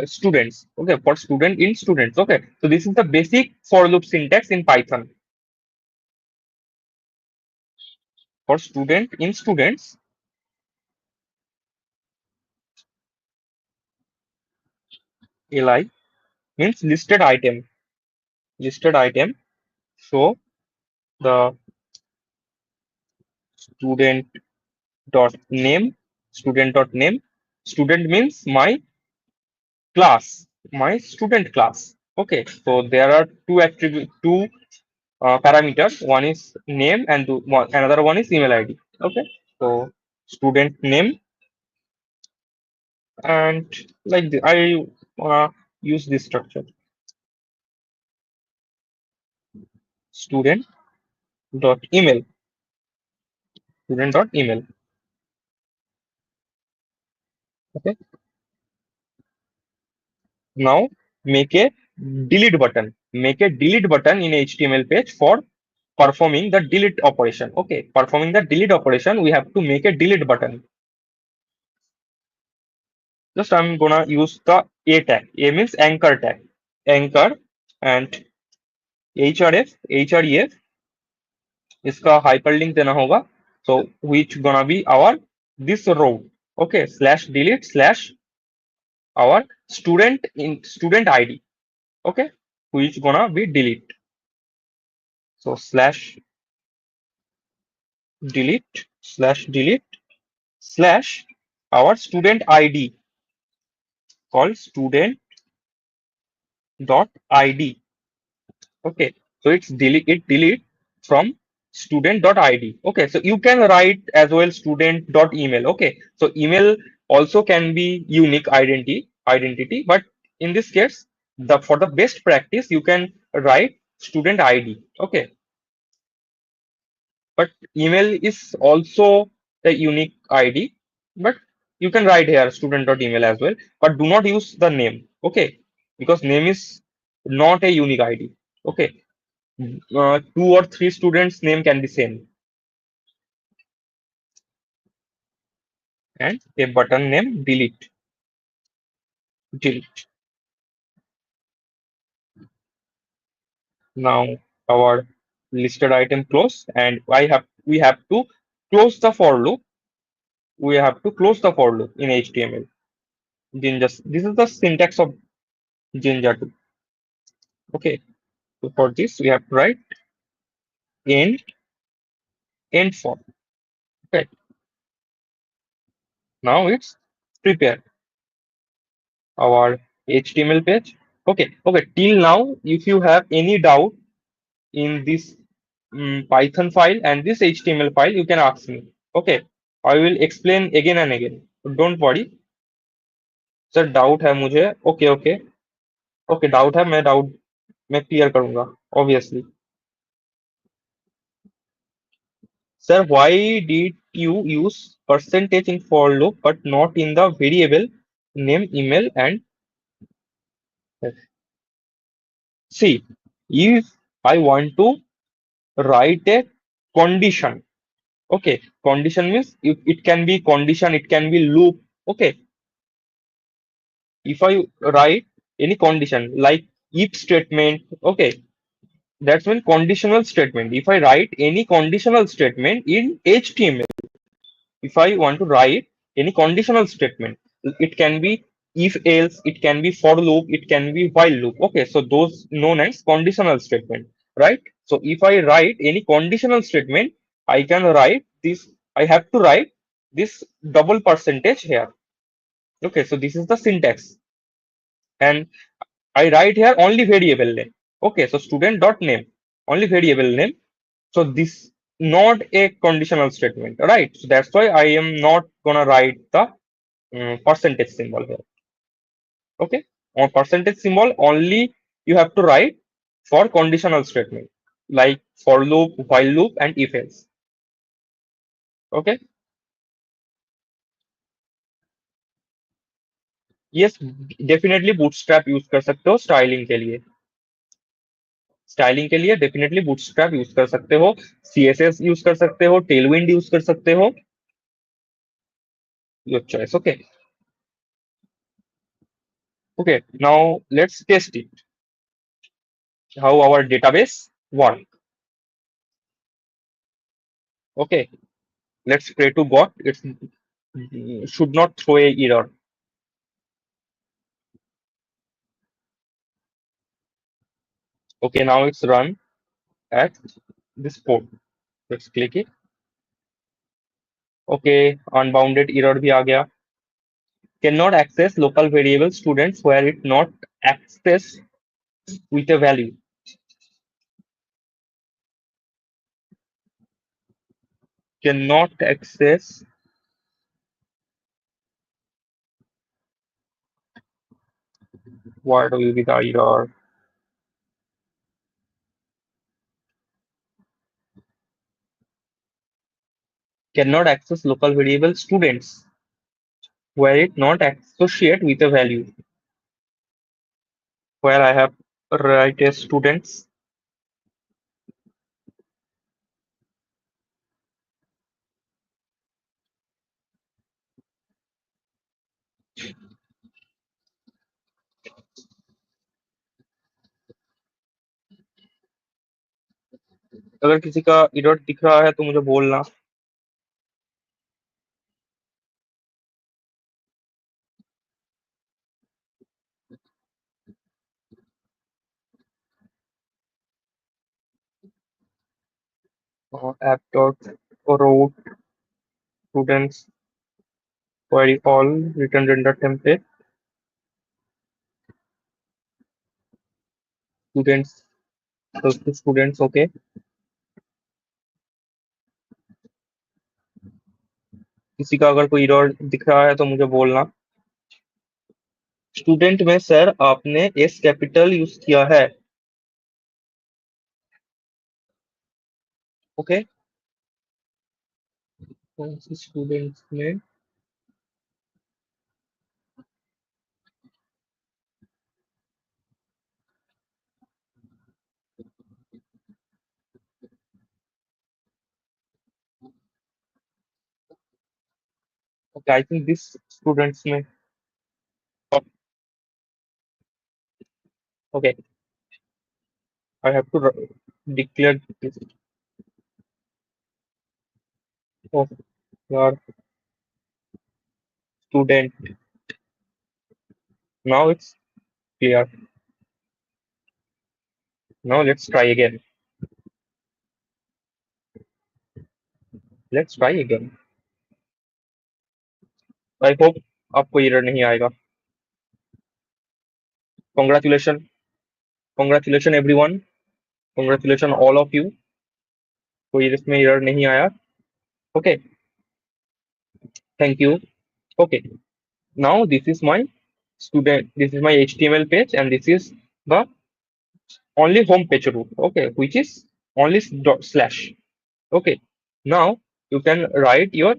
students, okay, for student in students. Okay, so this is the basic for loop syntax in Python. For student in students, li means listed item. So the student dot name, student means my class, my student class. Okay, so there are two parameters. One is name and another one is email ID. Okay, so student name, and like this, I use this structure, student dot email, student dot email. Okay, now make a make a delete button in HTML page for performing the delete operation. Okay, performing the delete operation we have to make a delete button. Just I'm gonna use the a tag. A means anchor tag, anchor, and href इसका hyperlink देना होगा. So which gonna be our this row. Okay, slash delete slash our student in student ID. Okay, which gonna be delete. So delete slash our student ID called student dot ID. Okay, so delete from student dot ID. Okay, so you can write as well student dot email. Okay, so email also can be unique identity, but in this case, for the best practice you can write student ID. Okay, but email is also a unique ID, but you can write here student dot email as well, but do not use the name. Okay, because name is not a unique ID. Okay, two or three students name can be same, and a button name delete. Now our listed item close, and we have to close the for loop we have to close the for loop in HTML. This is the syntax of Jinja 2. Okay, so for this we have to write end for. Okay, now it's prepare our HTML page. Okay, till now, if you have any doubt in this Python file and this HTML file, you can ask me. Okay, I will explain again and again. Don't worry. Sir doubt है मुझे. Okay okay okay doubt है. मैं doubt मैं clear करूंगा obviously. Sir why did you use percentage in for loop but not in the variable name email and see if I want to write a condition. Okay, condition means it can be condition, it can be loop. Okay, if I write any condition like if statement, okay, that's mean conditional statement. If I write any conditional statement in HTML, if I want to write any conditional statement, it can be if else, it can be for loop, it can be while loop. Okay, so those known as conditional statement, right? So if I write any conditional statement, I can write this, I have to write this double percentage here. Okay, so this is the syntax. And I write here only variable name. Okay, so student dot name, only variable name. So this not a conditional statement, right? So that's why I am not gonna write the percentage symbol here. Okay, on percentage symbol only you have to write for conditional statement like for loop, while loop, and if else. Okay, yes, definitely bootstrap use कर सकते हो styling के लिए. Styling के लिए definitely bootstrap use कर सकते हो. CSS यूज कर सकते हो. टेलविंड यूज कर सकते हो. Your choice. Okay okay now let's test it how our database work. Okay, let's pray to God. It should not throw a error. Okay, now it's run at this port. Let's click it. Okay, unbounded error भी आ गया. Cannot access local variable students where it not access with a value. Cannot access. What will be the error? Cannot access local variable students where it not associate with a value. Where I have write as students. अगर किसी का error दिख रहा है तो मुझे बोलना. App dot route students query all written render template students to students. Okay, किसी का अगर कोई error दिख रहा है तो मुझे बोलना. स्टूडेंट में सर आपने एस कैपिटल यूज किया है. ओके, कौन सी स्टूडेंट्स में. Okay, I think this students में. Okay, I have to declare this. यार student. Now it's clear. Now let's try again. Let's try again. I hope आपको error नहीं आएगा. Congratulations. Congratulations everyone. Congratulations all of you. कोई इसमें error नहीं आया. Okay. Thank you. Okay. Now this is my student. This is my HTML page, and this is the only home page root. Okay, which is only dot slash. Okay. Now you can write your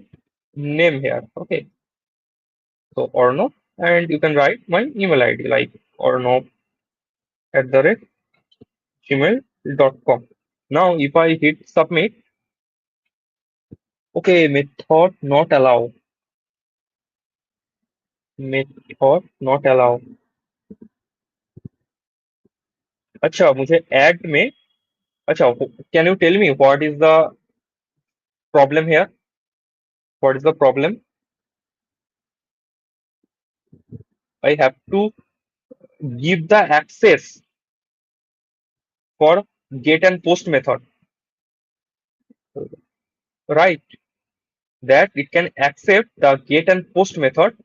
name here. Okay. So Orno, and you can write my email ID like orno@gmail.com. Now if I hit submit, okay, method not allow. Method not allow. अच्छा मुझे add में अच्छा can you tell me what is the problem here? What is the problem? I have to give the access for get and post method, right? That it can accept the get and post method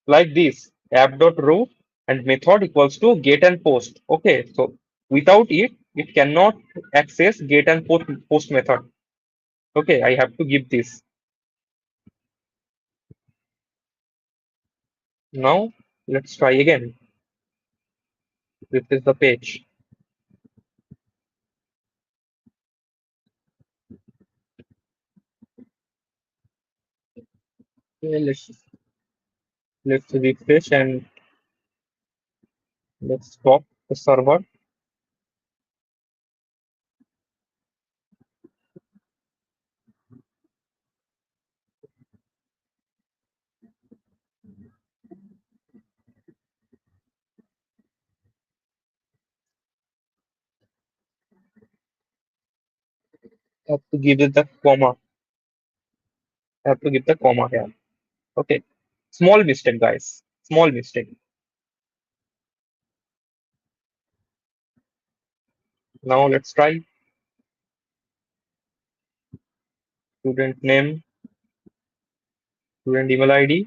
like this app.row and method equals to get and post. Okay, so without it, it cannot access get and post method. Okay, I have to give this. Now let's try again. This is the page. Okay, let's refresh and let's stop the server. Have to give it the comma. Have to give the comma here. Okay. Small mistake, guys. Small mistake. Now let's try student name, student email ID.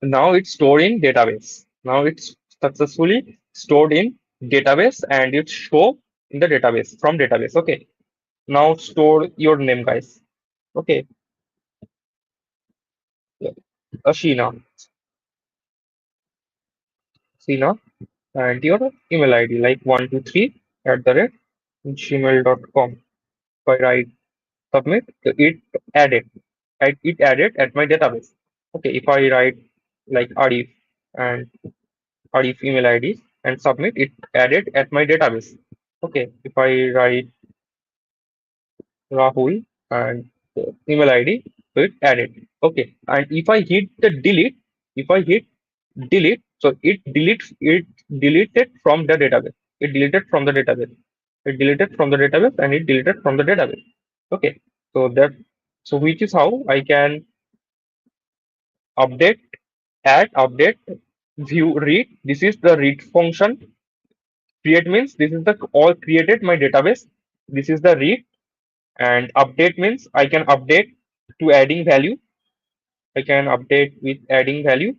Now it's stored in database. Now it's successfully stored in database and it show in the database from database. Okay. Now store your name, guys. Okay. Ashina. Sina and your email ID like 123@gmail.com. If I write submit, it added. It added at my database. Okay, if I write like Arif and Arif email ID and submit, it added at my database. Okay, if I write Rahul and email ID, so it added. Okay, and if I hit the delete, if I hit delete, so it deleted from the database. It deleted from the database. It deleted from the database and it deleted from the database. Okay, so that which is how I can update, add, update, view, read. This is the read function. Create means this is the all created my database. This is the read, and update means I can update to adding value. I can update with adding value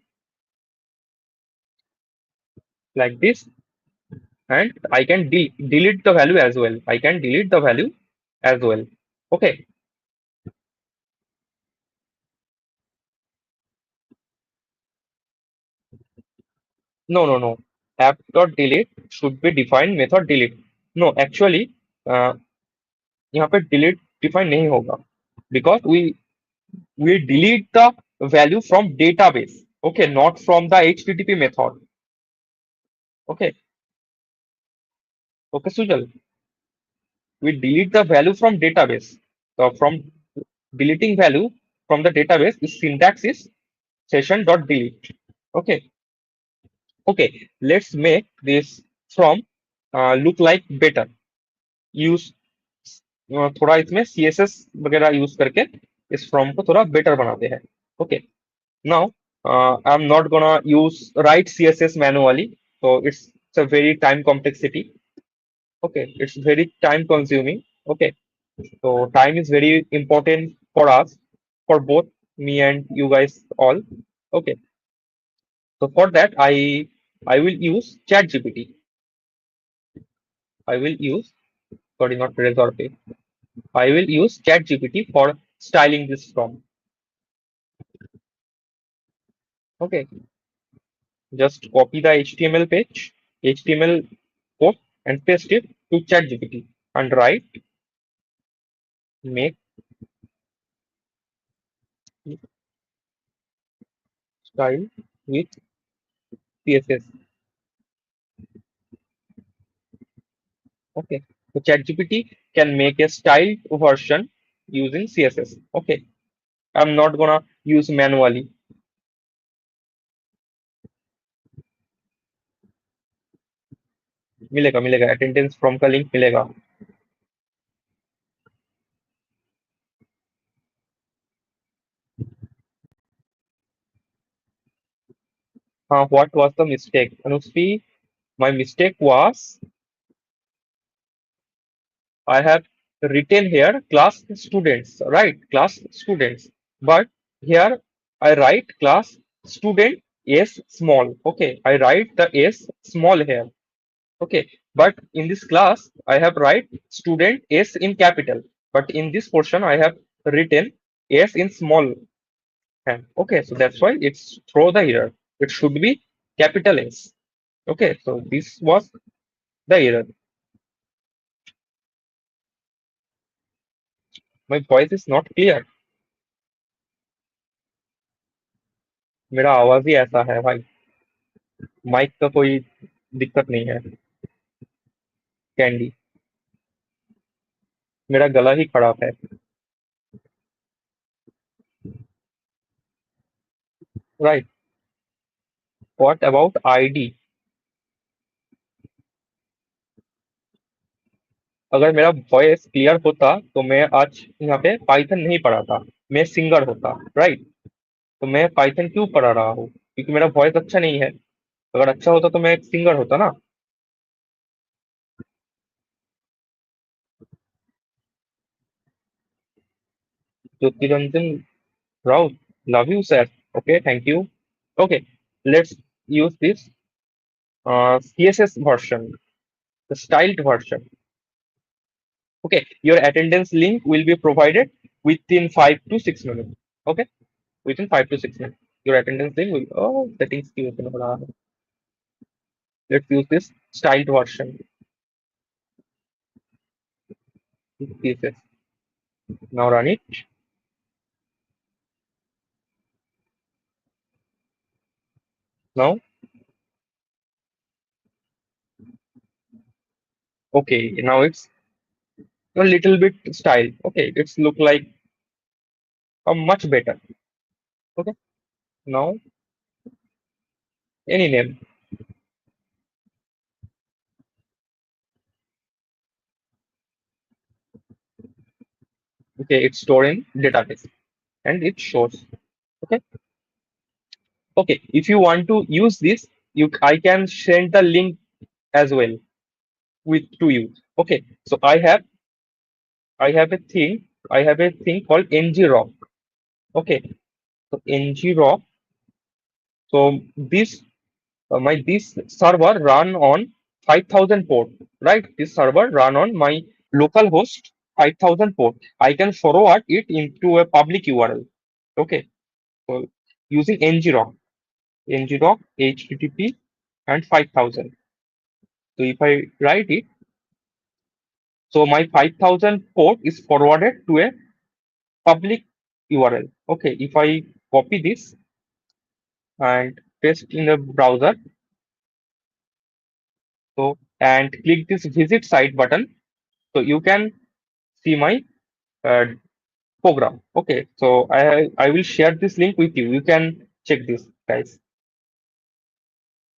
like this, and I can delete the value as well. I can delete the value as well. Okay. No, no, no. App.delete should be defined method delete. No, actually, यहाँ पे delete define नहीं होगा because we delete the value from database. Okay, not from the HTTP method. Okay, okay, Sujal. We delete the value from database. So from deleting value from the database, is syntax is session.delete. Okay, okay. Let's make this from look like better. Use थोड़ा इसमें CSS वगैरह use करके इस from को थोड़ा better बनाते हैं. Okay. Now, I'm not gonna use write CSS manually, so it's a very time complexity. Okay, it's very time consuming. Okay, so time is very important for us, for both me and you guys all. Okay, so for that I will use ChatGPT. I will use, sorry, not Razor Pay. I will use ChatGPT for styling this from. Okay, just copy the HTML page, HTML code, and paste it to ChatGPT and write make style with CSS. Okay, so ChatGPT can make a styled version using CSS. Okay, I'm not gonna use manually. मिलेगा मिलेगा attendance from का link मिलेगा. What was the mistake? Anuspi, my mistake was I have written here class students, right? Class students. But here I write class student S small. Okay, I write the S small here. Okay, but in this class I have write student S in capital. But in this portion I have written S in small hand. Okay, so that's why it's throw the error. It should be capital S. Okay, so this was the error. My voice is not clear. मेरा आवाज ही ऐसा है भाई. Mic का कोई दिक्कत नहीं है. कैंडी, मेरा गला ही खराब है. राइट. What about ID? अगर मेरा वॉइस क्लियर होता तो मैं आज यहाँ पे पाइथन नहीं पढ़ाता, मैं सिंगर होता. राइट. तो मैं पाइथन क्यों पढ़ा रहा हूँ? क्योंकि मेरा वॉइस अच्छा नहीं है. अगर अच्छा होता तो मैं एक सिंगर होता ना. Jyotiranjan Raut, love you sir. Okay, thank you. Okay, let's use this CSS version, the styled version. Okay, your attendance link will be provided within 5 to 6 minutes. Okay, within 5 to 6 minutes, your attendance link will. Oh, settings की open हो रहा है. Let's use this styled version. CSS. Now run it. Now, okay, now it's a little bit styled. Okay, it's look like a much better. Okay, now any name. Okay, it's stored in database and it shows. Okay. Okay, if you want to use this, I can send the link as well with to you. Okay, so I have a thing called ng-rock. Okay, so ng-rock. So this server run on 5000 port, right? This server run on my local host 5000 port. I can forward it into a public URL. Okay, so using ng-rock, ng-rock HTTP and 5000. So if I write it, so my 5000 port is forwarded to a public URL. Okay, if I copy this and paste in the browser, so and click this visit site button, so you can see my uh, program. Okay, so I will share this link with you. You can check this, guys.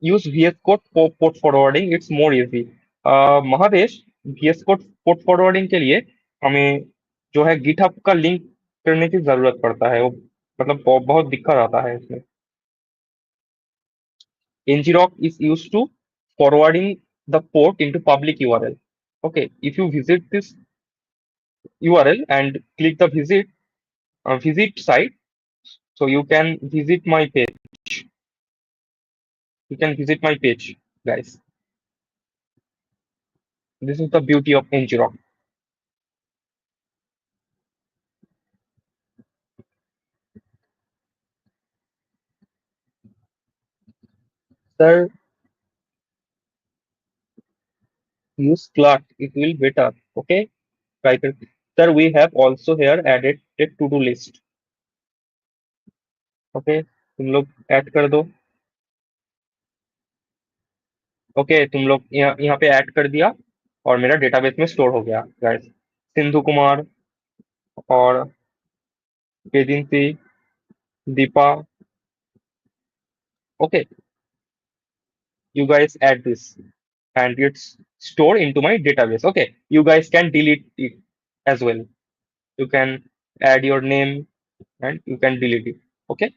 Use VS Code for port forwarding. It's more easy. महादेश, VS Code port forwarding के लिए हमें जो है GitHub का link करने की जरूरत पड़ता है. वो मतलब बहुत दिक्कत आता है इसमें। ngrok is used to forwarding the port into public URL. Okay, if you visit this URL and click the visit site, so you can visit my page. You can visit my page, guys. This is the beauty of ngrok. Sir, use Clark. It will better. Okay, right. Sir, we have also here added a to-do list. Okay, तुम लोग add कर दो। Okay, तुम लोग यहाँ यहाँ पे add कर दिया और मेरा डेटाबेस में स्टोर हो गया गाइस। सिंधु कुमार और Vedinti, Deepa. Okay, you guys add this and it's stored into my database. Okay, you guys can delete it as well. You can add your name and you can delete it. Okay,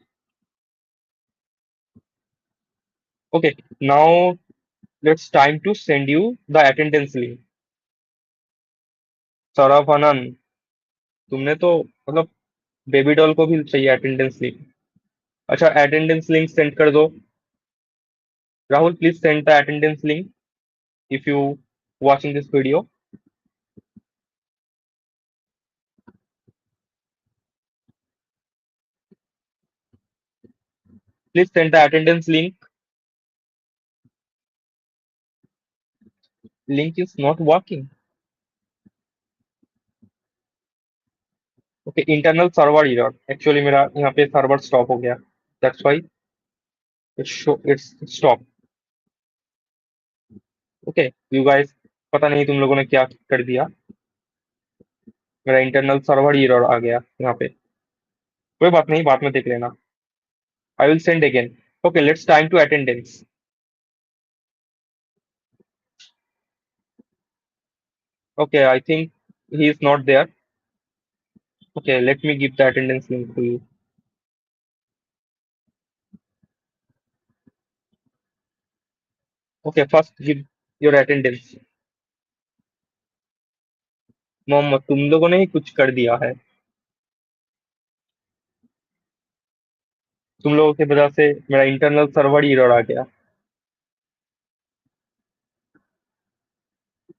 okay. Now let's time to send you the attendance link. Saurabh Anand, तुमने तो मतलब baby doll को भी चाहिए attendance link. अच्छा, attendance link send कर दो। Rahul, please send the attendance link if you watching this video. Please send the attendance link. Link is not working. Okay, internal server error. Actually मेरा यहाँ पे server stop हो गया। That's why it's stop. Okay, you guys, पता नहीं तुम लोगों ने क्या कर दिया, मेरा इंटरनल सर्वर error आ गया यहाँ पे। कोई बात नहीं, बाद में देख लेना। I will send again. Okay, let's time to attendance. Okay, I think he is not there. Okay, let me give the attendance link to you. Okay, first give your attendance. Mohammad, तुम लोगों ने ही कुछ कर दिया है। तुम लोगों की वजह से मेरा इंटरनल सर्वर error आ गया।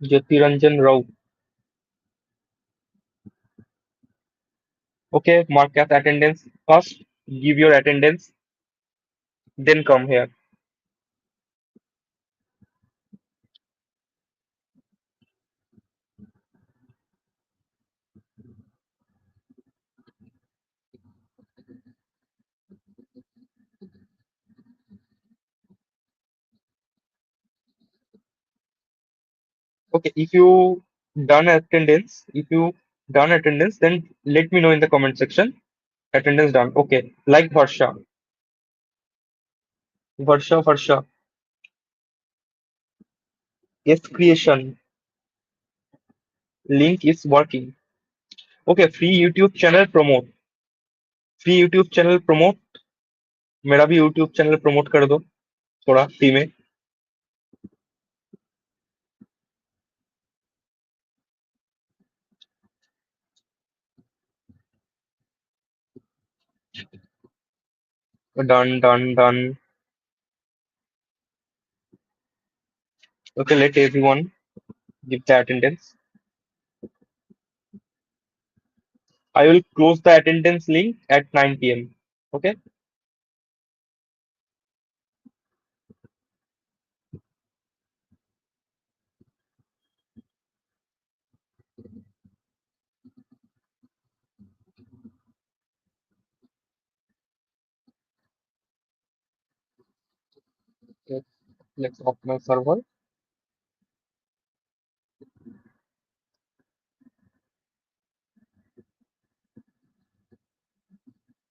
Jyotiranjan Raut. Okay, mark as attendance. First, give your attendance, then come here. Okay, if you done attendance, then let me know in the comment section. Attendance done. Okay, like Varsha. Varsha. Yes, creation. Link is working. Okay, free YouTube channel promote. Free YouTube channel promote. मेरा भी YouTube channel promote कर दो थोड़ा free में। Done. Okay, let everyone give the attendance. I will close the attendance link at 9 p.m. Okay. Let's, let's open my server.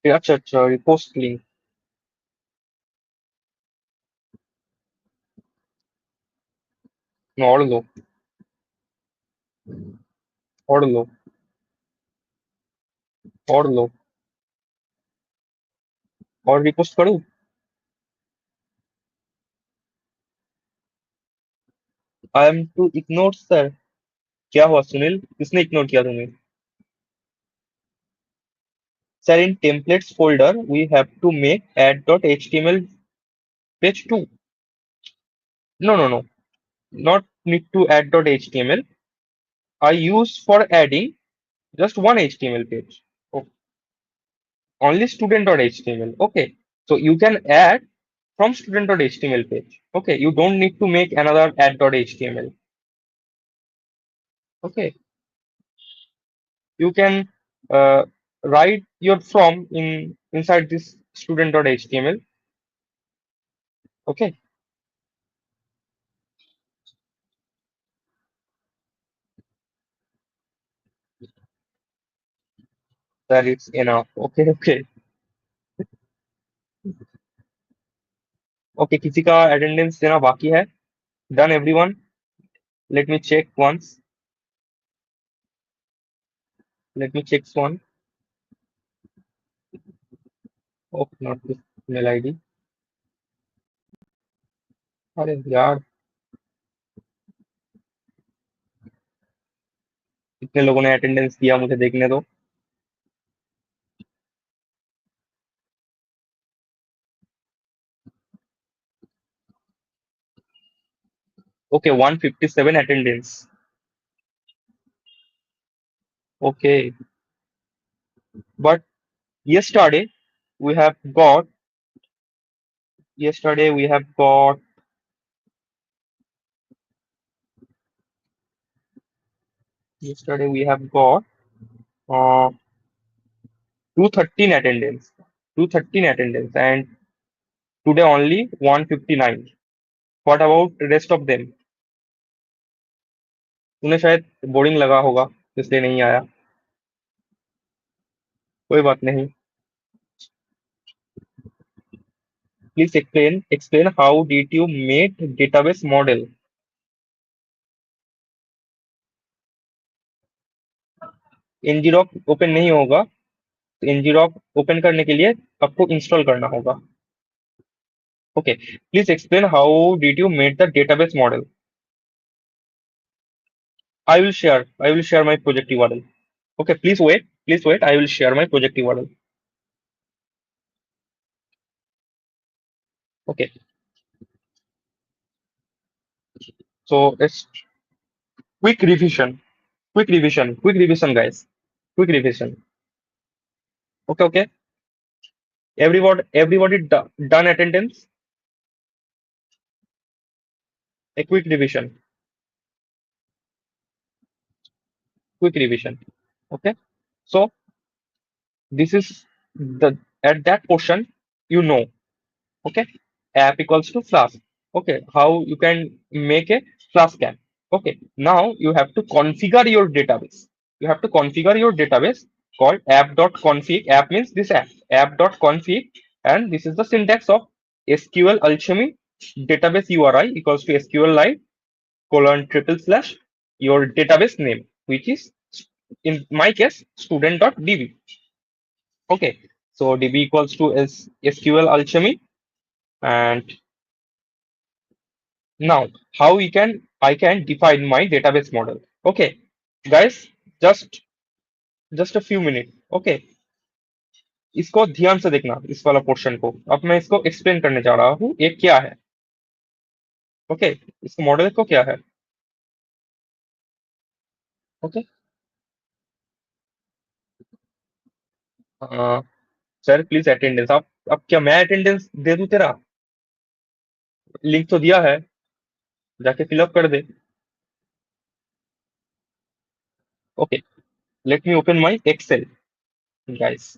अच्छा post link और लो और लो और लो। और रिपोस्ट करूँ? I am to ignore sir? क्या हुआ सुनील, किसने इग्नोर किया तुम्हें? Sir in templates folder we have to make add.html page 2. No, no, no, not need to add.html. I use for adding just one HTML page. Oh, only student.html. Okay. So you can add from student.html page. Okay. You don't need to make another add.html. Okay. You can write your from inside this student.html. Okay. That is enough. Okay. Okay. Okay. किसी का attendance देना बाकी है? Done everyone? Let me check once. Let me check one. Oh, not this mail ID. अरे यार, कितने लोगों ने अटेंडेंस दिया मुझे देखने दो। Okay 157 attendance. Okay but yesterday we have got yesterday we have got yesterday we have got 213 attendance, 213 attendance, and today only 159. What about rest of them? उन्हें शायद बोरिंग लगा होगा इसलिए नहीं आया। कोई बात नहीं। Please explain how did you made database model? ngrok open नहीं होगा, तो ngrok ओपन करने के लिए आपको इंस्टॉल करना होगा। Okay, please explain how did you made the database model? I will share my project URL. Okay, please wait, I will share my project URL. Okay, so it's quick revision, quick revision, guys, quick revision. Okay, okay, done attendance. A quick revision, quick revision. Okay, so this is the at that portion, you know. Okay, app equals to Flask. Okay, how you can make a Flask app? Okay, now you have to configure your database. You have to configure your database called app.config. App means this app.config, and this is the syntax of SQL Alchemy database URI equals to SQLite colon triple slash your database name, which is in my case student.db. Okay, so db equals to SQL Alchemy. And now how I can define my database model. Okay, guys, just just a few minutes. Okay, इसको ध्यान से देखना इस वाला portion को। अब मैं इसको एक्सप्लेन करने जा रहा हूँ ये क्या है। ओके, इस मॉडल को क्या है। Okay, sir please attendance. आप अब क्या मैं अटेंडेंस दे दूं तेरा? लिंक तो दिया है, जाके फिलअप कर दे। Okay, let me open my Excel guys.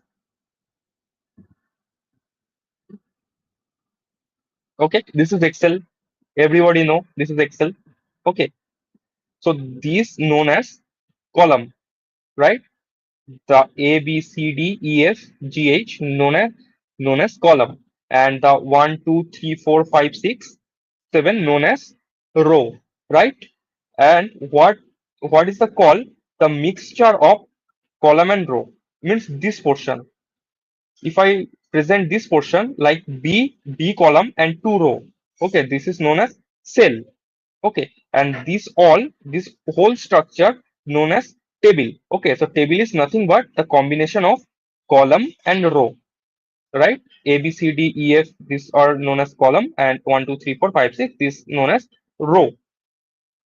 Okay, this is Excel, everybody know this is excel. Okay, so these known as column, right? The A, B, C, D, E, F, G, H known as column, and the 1, 2, 3, 4, 5, 6, 7 known as row, right? And what is the call? The mixture of column and row means this portion. if I present this portion like B column and 2 row, okay, this is known as cell. Okay, and this whole structure known as table. Okay, so table is nothing but the combination of column and row, right? A, B, C, D, E, F, these are known as column, and 1, 2, 3, 4, 5, 6, this known as row.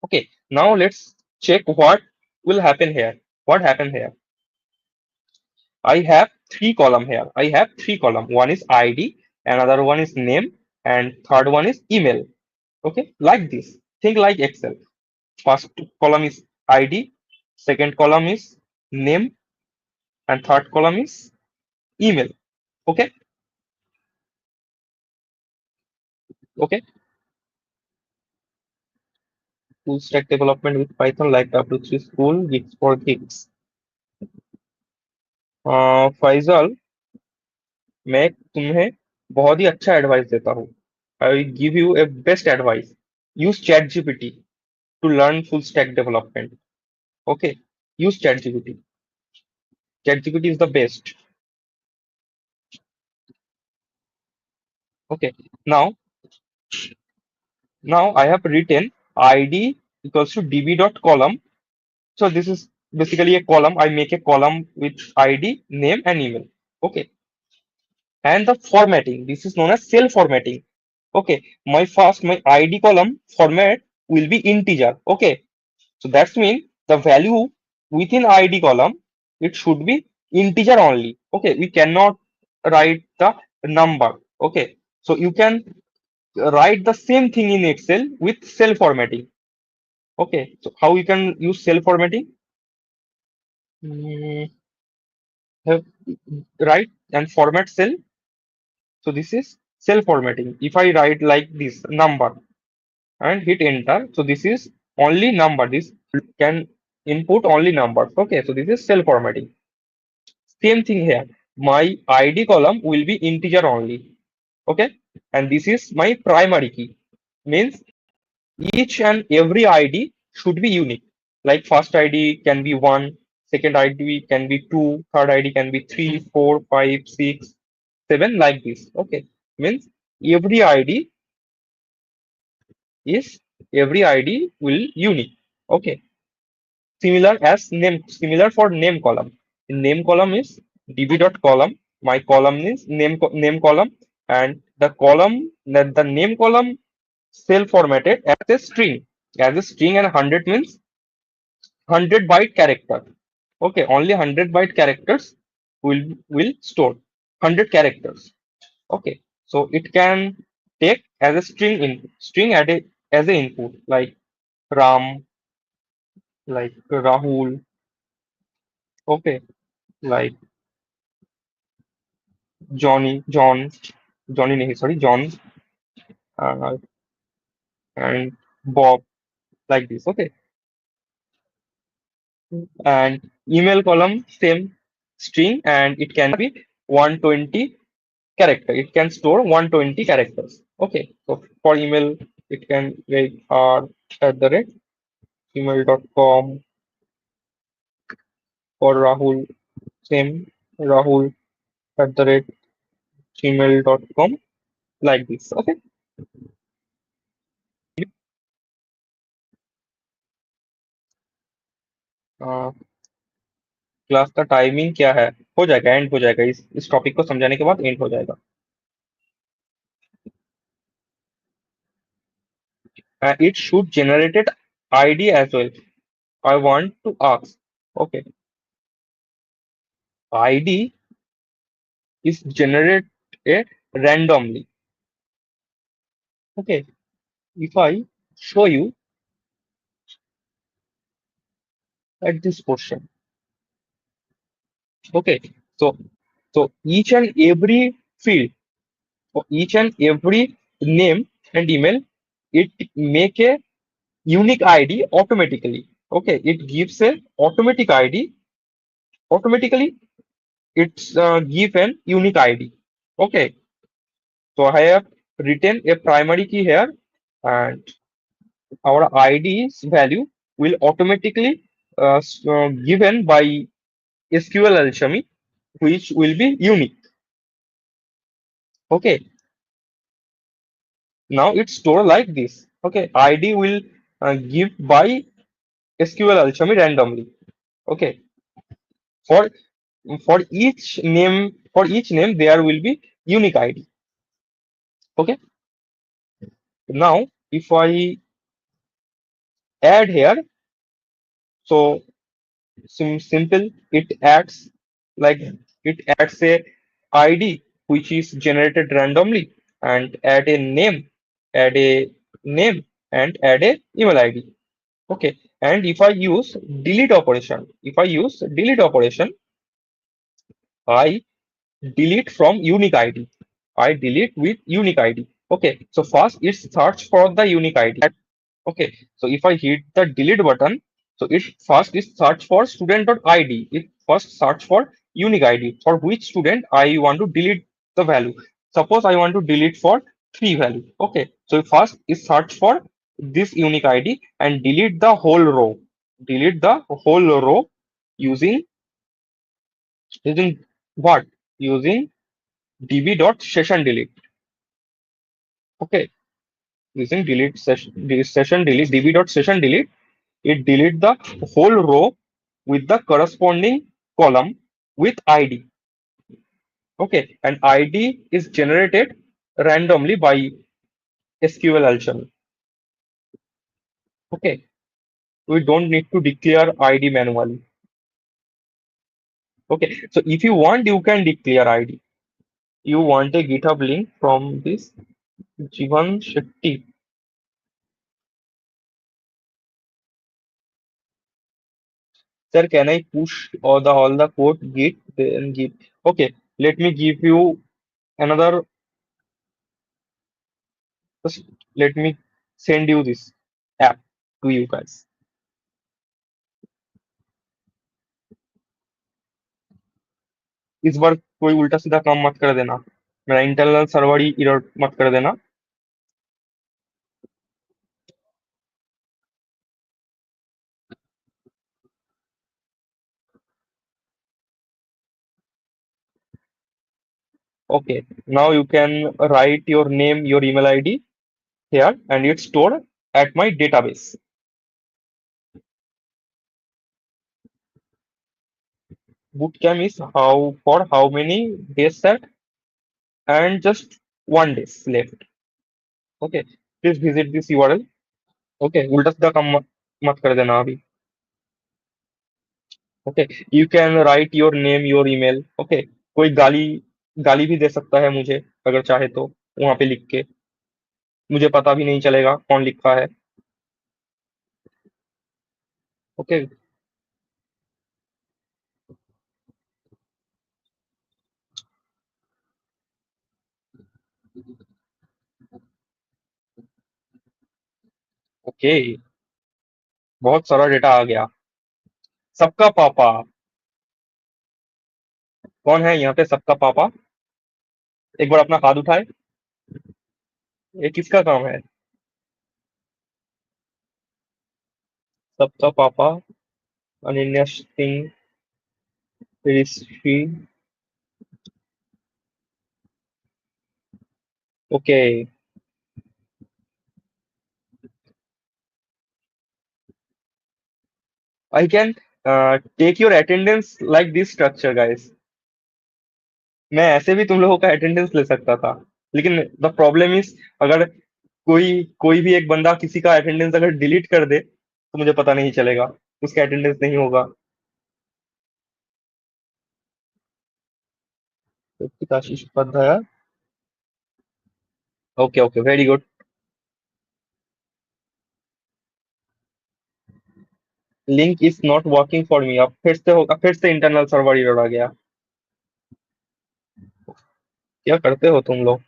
Okay, now let's check what will happen here. What happened here? I have three column here. I have three column. One is ID, another one is name, and third one is email. Okay, like this. Think like Excel. First column is ID, second column is name, and third column is email. Okay, okay. Full stack development with Python like W3 school gigs for gigs. Faisal, मैं तुम्हें बहुत ही अच्छा advice देता हूँ. I give you a best advice. Use ChatGPT to learn full stack development. Okay, use ChatGPT. ChatGPT is the best. Okay, now I have written ID equals to db.column. So this is basically a column. I make a column with ID, name, and email. Okay, and the formatting. This is known as cell formatting. Okay, my ID column format will be integer. Okay, so that's mean the value within ID column it should be integer only. Okay, we cannot write the number. Okay, so you can write the same thing in Excel with cell formatting. Okay, so how you can use cell formatting? Mm, have, write and format cell. So this is cell formatting. If I write like this number and hit enter, so this is only number. This can input only numbers. Okay, so this is cell formatting. Same thing here. My ID column will be integer only. Okay, and this is my primary key. Means each and every ID should be unique. Like first ID can be 1, second ID can be 2, third ID can be 3, 4, 5, 6, 7, like this. Okay, means every ID is every ID will unique. Okay, similar for name column. In name column is db.column. My column is name column, and the name column cell formatted as a string. As a string, and 100 means 100 byte character. Okay, only 100 byte characters will store 100 characters. Okay, so it can take as a string as a input like Ram, like Rahul. Okay, like Johnny nahi, sorry, John, uh, and Bob, like this. Okay, and email column same string, and it can be 120 character. It can store 120 characters. Okay, so for email it can write r@gmail.com. For Rahul, same, rahul@gmail.com, like this. Okay, class का timing क्या है? हो जाएगा, and हो जाएगा, इस topic को समझाने के बाद एंड हो जाएगा. It should generated ID as well. I want to ask. Okay, ID is generated randomly. Okay, if I show you at this portion. Okay, so each and every field, for each and every name and email, it make a unique ID automatically. Okay, it gives a automatic ID. Automatically, it's give an unique ID. Okay, so I have written a primary key here, and our ID's value will automatically given by SQL Alchemy, which will be unique. Okay, now it's stored like this. Okay, ID will give by SQL Alchemy randomly. Okay, for each name there will be unique ID. Okay, now if I add here, so simple, it adds like a ID which is generated randomly, and add a name and add a email ID. Okay, and if I use delete operation, I delete from unique ID. I delete with unique ID. Okay, so first it search for the unique ID. Okay, so if I hit the delete button, so it first is search for student.id. It first search for unique ID for which student I want to delete the value. Suppose I want to delete for 3 value. Okay, so first is search for this unique ID and delete the whole row. Delete the whole row using what? Using db.session delete. Okay, using session delete db.session delete, it delete the whole row with the corresponding column with ID. Okay, and ID is generated randomly by SQL Alchemy. Okay, we don't need to declare ID manually. Okay, so if you want, you can declare ID. You want a GitHub link from this Jivan Shetty. Sir, can I push all the code git then git? Okay, let me give you another. Just let me send you this app to you guys. इस बार कोई उल्टा सीधा काम मत कर देना, मेरा internal server ही error मत कर देना. Okay, now you can write your name, your email ID here, and it's stored at my database. Bootcamp is how many days set, and just 1 day left. Okay, please visit this URL. Okay, उल्टा सीधा काम मत कर देना अभी. Okay, you can write your name, your email. Okay, कोई गाली गाली भी दे सकता है मुझे अगर चाहे तो, वहां पे लिख के मुझे पता भी नहीं चलेगा कौन लिखा है. ओके. ओके, बहुत सारा डेटा आ गया. सबका पापा कौन है यहाँ पे? सबका पापा एक बार अपना हाथ उठाए. ये किसका काम है? सबका पापा, Ananya Singh, Rishi. Okay, I can take your attendance like this structure guys. मैं ऐसे भी तुम लोगों का अटेंडेंस ले सकता था, लेकिन द प्रॉब्लम इज, अगर कोई कोई भी एक बंदा किसी का अटेंडेंस अगर डिलीट कर दे तो मुझे पता नहीं चलेगा, उसका अटेंडेंस नहीं होगा. तो Ashish Upadhyay. Okay okay, very good. Link is not working for me. अब फिर से होगा, फिर से इंटरनल सर्वर एरर आ गया. क्या करते हो तुम लोग?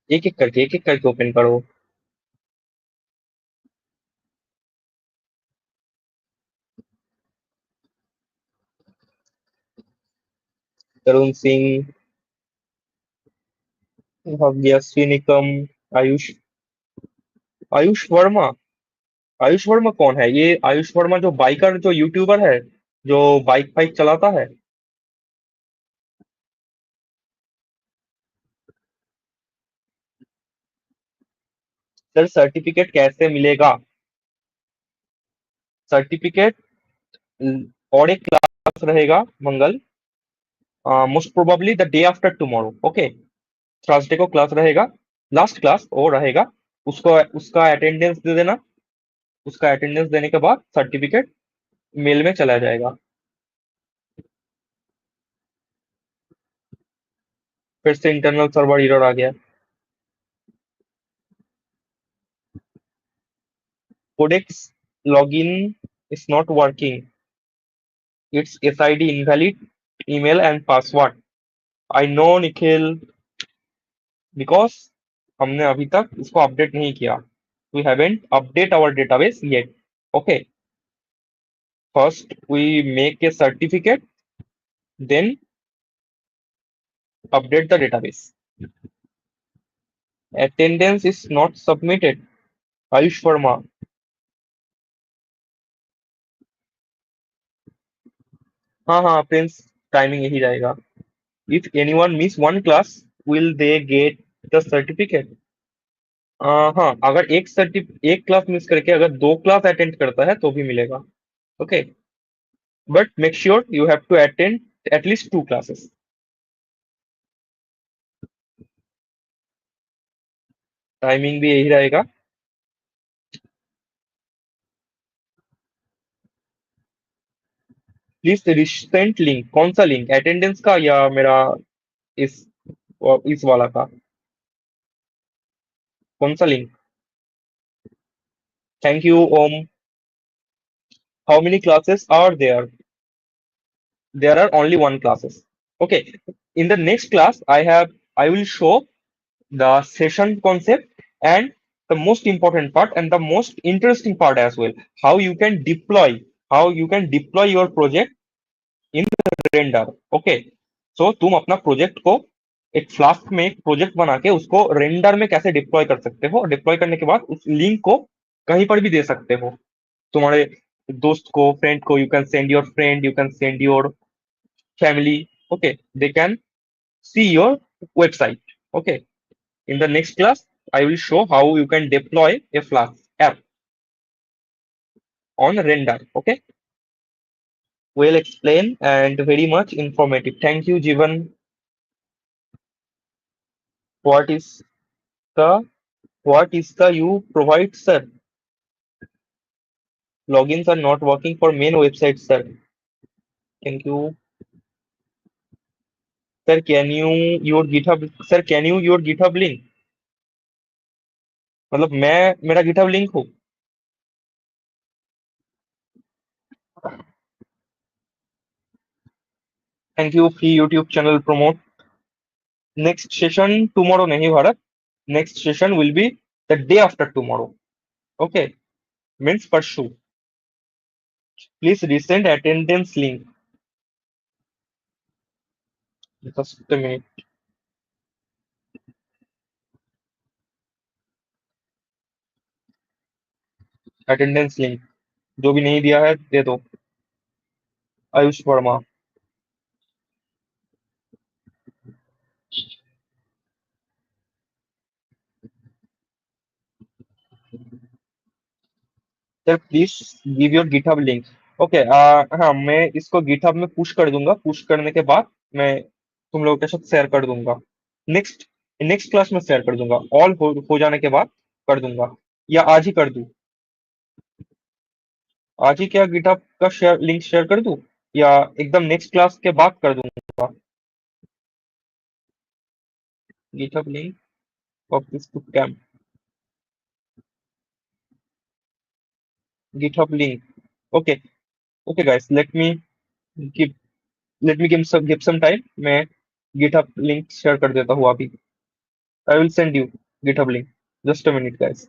एक एक करके ओपन करो. तरुण सिंह, भाग्यश्री निकम, आयुष. आयुष वर्मा। आयुष वर्मा कौन है ये? आयुष वर्मा जो बाइकर, जो यूट्यूबर है, जो बाइक बाइक चलाता है। सर सर्टिफिकेट कैसे मिलेगा? सर्टिफिकेट और एक क्लास रहेगा मंगल, most probably the day after tomorrow, okay. Thursday को क्लास रहेगा, लास्ट क्लास वो रहेगा। उसको उसका अटेंडेंस दे देना। उसका अटेंडेंस देने के बाद सर्टिफिकेट मेल में चला जाएगा। फिर से इंटरनल सर्वर एरर आ गया। Codex login is not working, it's SID invalid, email and password. I know Nikhil, because हमने अभी तक इसको अपडेट नहीं किया। We haven't update our database yet, okay. First we make a certificate, then update the database. Attendance is not submitted. Ayush Verma. हाँ हाँ Prince, timing यही रहेगा। If anyone miss one class, will they get the certificate? हाँ, अगर एक class miss करके अगर दो क्लास अटेंड करता है तो भी मिलेगा, okay. But make sure you have to attend at least two classes. Timing भी यही रहेगा। प्लीज रिसेंट लिंक, कौन सा लिंक, अटेंडेंस का या मेरा इस इस वाला का? कौन सा link? Thank you Om. How many classes are there? There are only one classes, okay. In the next class I will show the session concept, and the most important part and the most interesting part as well, how you can deploy, your project in render, okay. So तुम अपना project को एक flask में एक project बना के उसको render में कैसे डिप्लॉय कर सकते हो। डिप्लॉय करने के बाद उस लिंक को कहीं पर भी दे सकते हो, तुम्हारे दोस्त को, फ्रेंड को। You can send your friend, you can send your family, okay. They can see your website, okay. In the next class I will show how you can deploy a Flask app on render, okay. Well explained and very much informative. Thank you Jivan. What is the what is the you provide, sir? Logins are not working for main website, sir. Thank you, sir. Can you your github, sir, can you your github link? मतलब मैं मेरा github link हूँ। Thank you, free YouTube channel promote. Next session tomorrow नहीं Bharat, next session will be the day after tomorrow, okay. Means परसों। Please resend attendance link. Just minute. Attendance link जो भी नहीं दिया है दे दो। Ayush Verma. Sir please give your GitHub link, okay. हाँ, मैं इसको गिटहब में पुश कर दूंगा। पुश करने के बाद मैं तुम लोगों के साथ शेयर कर दूंगा। नेक्स्ट नेक्स्ट क्लास में शेयर कर दूंगा। ऑल हो जाने के बाद कर दूंगा, या आज ही कर दूं? आज ही क्या गिटहब का शेयर लिंक शेयर कर दूं, या एकदम नेक्स्ट क्लास के बाद कर दूंगा? GitHub link of this boot camp, GitHub link, okay. Okay guys, give give some time. मैं गिटहब लिंक शेयर कर देता हूँ अभी। I will send you GitHub link, just a minute guys,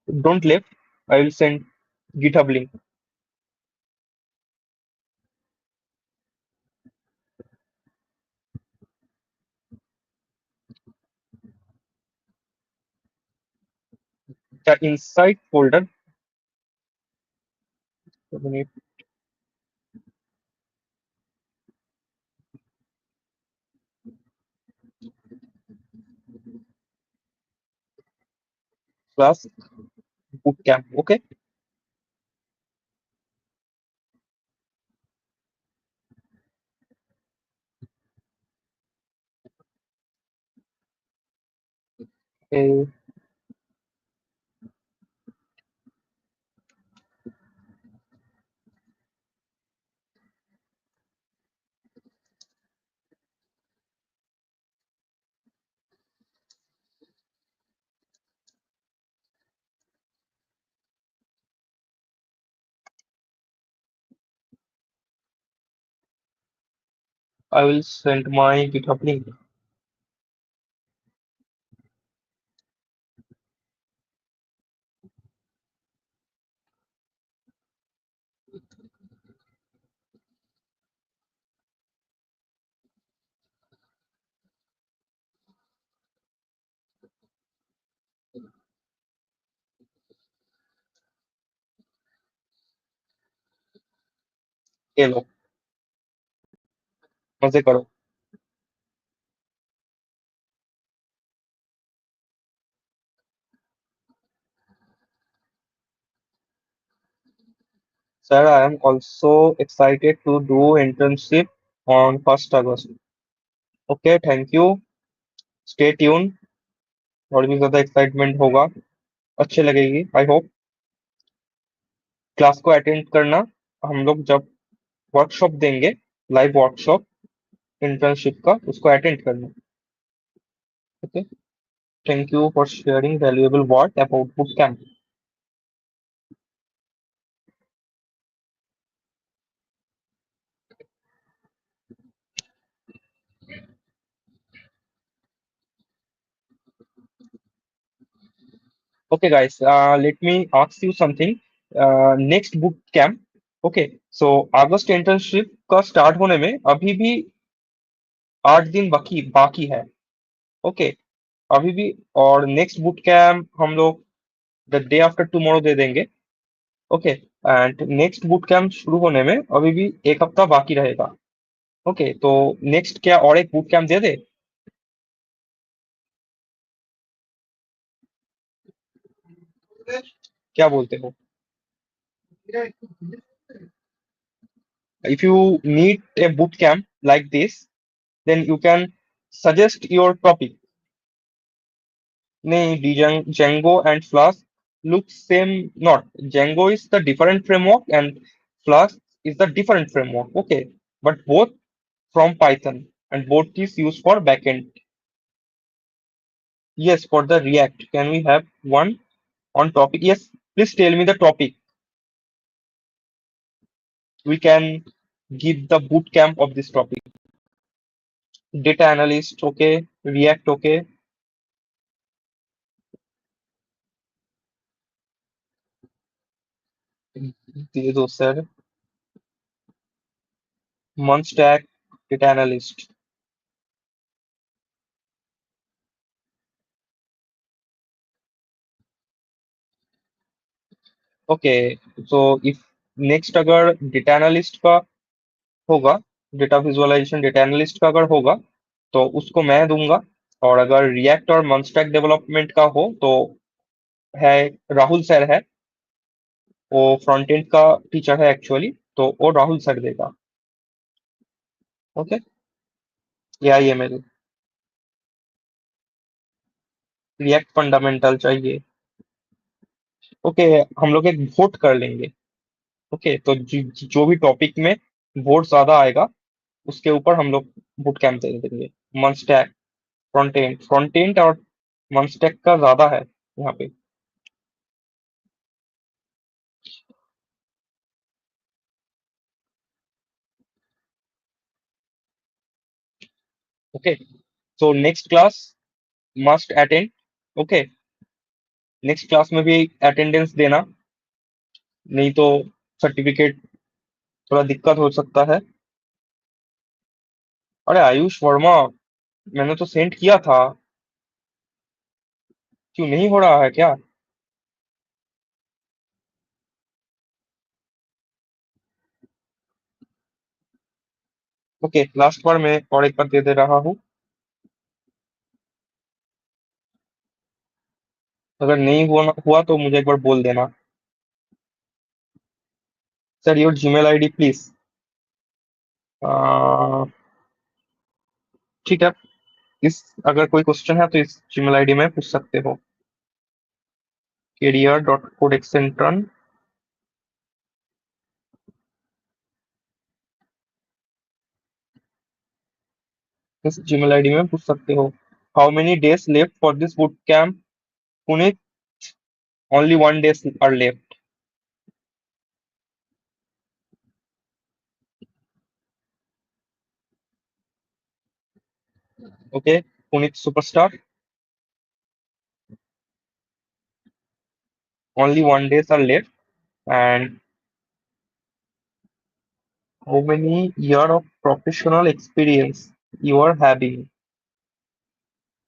don't left. I will send GitHub link. क्या inside folder? Class boot camp, okay. I will send my GitHub link. ये लो, मजे करो। Sir, I am also excited to do internship on 1st August. Okay, thank you. Stay tuned. और भी ज्यादा excitement होगा, अच्छी लगेगी आई होप। क्लास को अटेंड करना, हम लोग जब वर्कशॉप देंगे, लाइव वर्कशॉप इंटर्नशिप का, उसको अटेंड करना। Okay, thank you for sharing valuable word about boot camp. Okay guys, let me ask you something. Next boot camp, okay, so अगस्त इंटर्नशिप का स्टार्ट होने में अभी भी 8 दिन बाकी बाकी है। ओके, अभी भी। और नेक्स्ट बूट कैंप हम लोग द डे आफ्टर टुमारो दे देंगे। Okay, and next boot camp शुरू होने में अभी भी एक हफ्ता बाकी रहेगा। ओके, तो नेक्स्ट क्या और एक बूट कैंप दे दे? क्या बोलते हो? If you need a boot camp like this, then you can suggest your topic. नहीं, Django and Flask look same. Not Django is the different framework and Flask is the different framework. Okay, but both from Python and both is used for backend. Yes, for the React, can we have one on topic? Yes, please tell me the topic. We can give the boot camp of this topic. Data analyst, okay. React, okay. दे दो sir. Month stack, data analyst. Okay, so if next अगर data analyst का होगा, data visualisation data analyst का अगर होगा, तो उसको मैं दूंगा। और अगर रिएक्ट और मॉन्स्टैक डेवलपमेंट का हो तो है, राहुल सर है, वो फ्रंट एंड का टीचर है एक्चुअली, तो वो राहुल सर देगा। ओके, या ये मेरे रिएक्ट फंडामेंटल चाहिए। ओके, हम लोग एक वोट कर लेंगे। ओके, तो जो भी टॉपिक में वोट ज्यादा आएगा उसके ऊपर हम लोग बूट कैंप दे देंगे। मॉन्स्टैक, फ्रंट एंड और मॉन्स्टैक का ज्यादा है यहाँ पे। Okay, so next class must attend. Okay, next class में भी अटेंडेंस देना, नहीं तो सर्टिफिकेट थोड़ा दिक्कत हो सकता है। अरे आयुष वर्मा, मैंने तो सेंड किया था, क्यों नहीं हो रहा है क्या? ओके, लास्ट बार मैं और एक बार दे दे रहा हूँ। अगर नहीं हुआ तो मुझे एक बार बोल देना। Sir your Gmail ID please. ठीक है। इस अगर कोई क्वेश्चन है तो इस जीमेल आईडी में पूछ सकते हो। career.codeexintern। इस जीमेल आईडी में पूछ सकते हो। How many days left for this boot camp Puneet? Only 1 days are left. Okay Puneet superstar. Only 1 days are left. And how many year of professional experience you are having?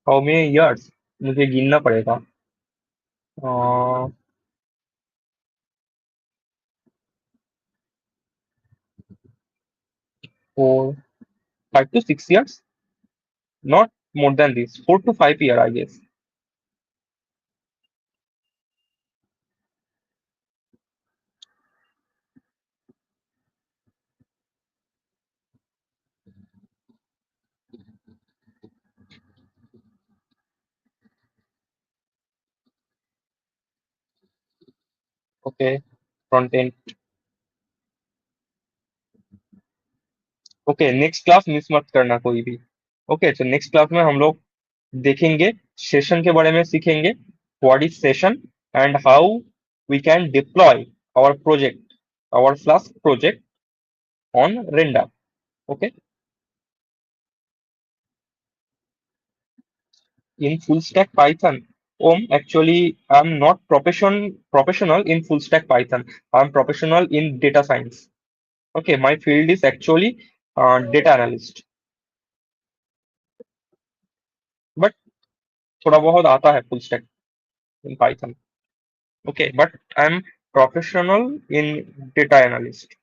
How many years? मुझे गिनना पड़ेगा। 4 5 to 6 years, not more than this, 4 to 5 year I guess. Okay, front end। Okay, next class miss मत करना कोई भी। Okay, तो next class में हम लोग देखेंगे, सेशन के बारे में सीखेंगे। What is session and how we can deploy our project, our flask project on render. Okay, in full stack Python. Actually, I'm not professional in full stack Python. I'm professional in data science. Okay, my field is actually data analyst, but थोड़ा बहुत आता है full stack in Python. Okay, but I'm professional in data analyst.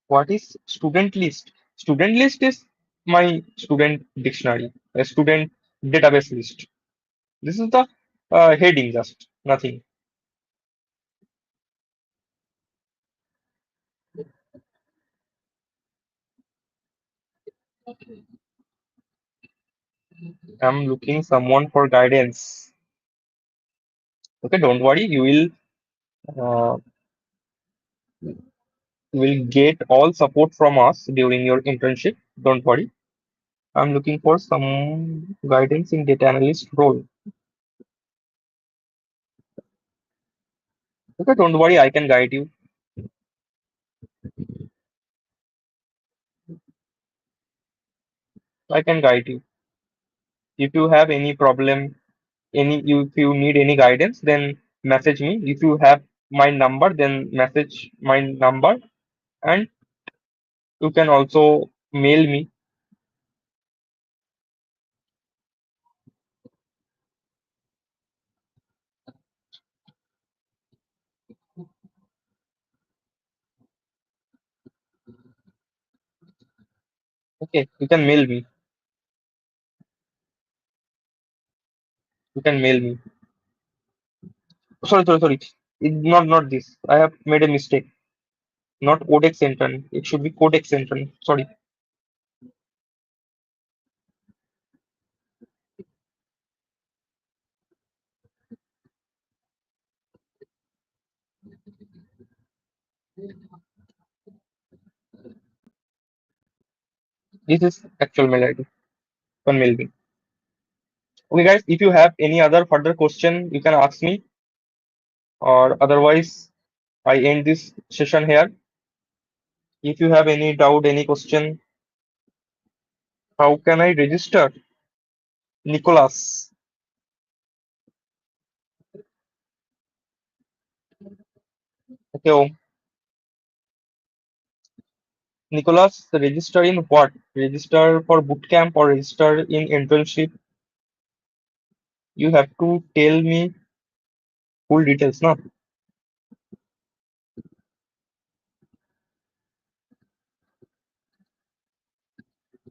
What is student list? Student list is my student dictionary, a student database list. This is the heading, just nothing. I'm looking someone for guidance. Okay, don't worry, uh, you will get all support from us during your internship. Don't worry. I'm looking for some guidance in data analyst role. Okay, don't worry, I can guide you. I can guide you. If you have any problem, if you need any guidance, then message me. If you have my number, then message my number, and you can also mail me. Okay, you can mail me. You can mail me. Sorry. Not this. I have made a mistake. Not CODEXINTERN. It should be CODEXINTERN. Sorry. This is actual mail ID. One mail me. Okay, guys. If you have any other further question, you can ask me. Or otherwise, I end this session here. If you have any doubt, any question, how can I register? Nicholas. Okay, Nicholas, register in what? Register for bootcamp or register in internship? You have to tell me full details, no?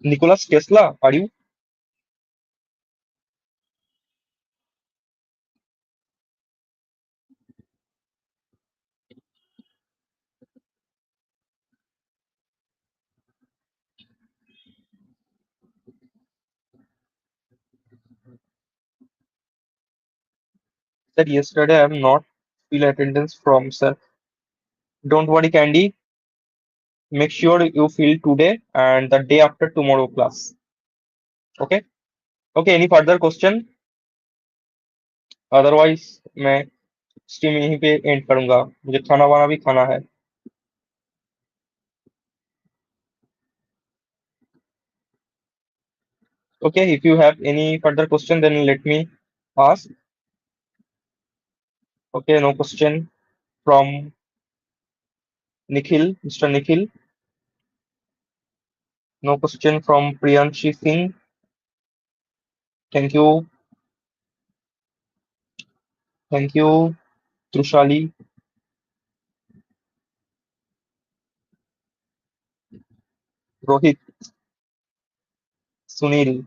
Nicholas Tesla, are you? Said yesterday I am not feel attendance from sir. Don't worry, Candy. Make sure you fill today and the day after tomorrow class. Okay? Okay, any further question? Otherwise मैं stream यहीं पे and करूंगा, मुझे खाना वाना भी खाना है. Okay, if you have any further question, then let me ask. Okay, no question from Nikhil, Mr. Nikhil. No question from Priyanshi Singh. Thank you. Thank you, Trushali. Rohit, Sunil.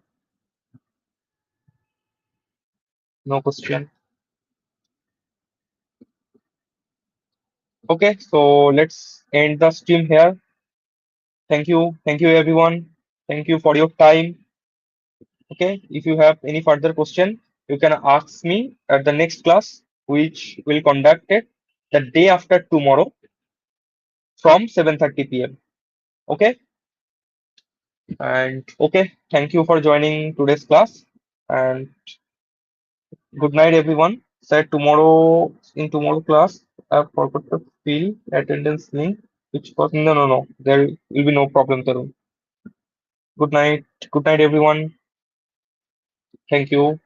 No question. Okay, so let's end the stream here. Thank you. Thank you, everyone. Thank you for your time. Okay, if you have any further question, you can ask me at the next class, which will conduct it the day after tomorrow from 7:30 p.m. Okay, and okay, thank you for joining today's class, and good night, everyone. Said tomorrow in tomorrow class, I forgot to fill attendance link, which was no. There will be no problem, Tarun. Good night. Good night, everyone. Thank you.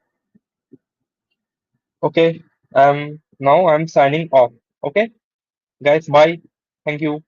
Okay, now I'm signing off. Okay, guys, bye. Thank you.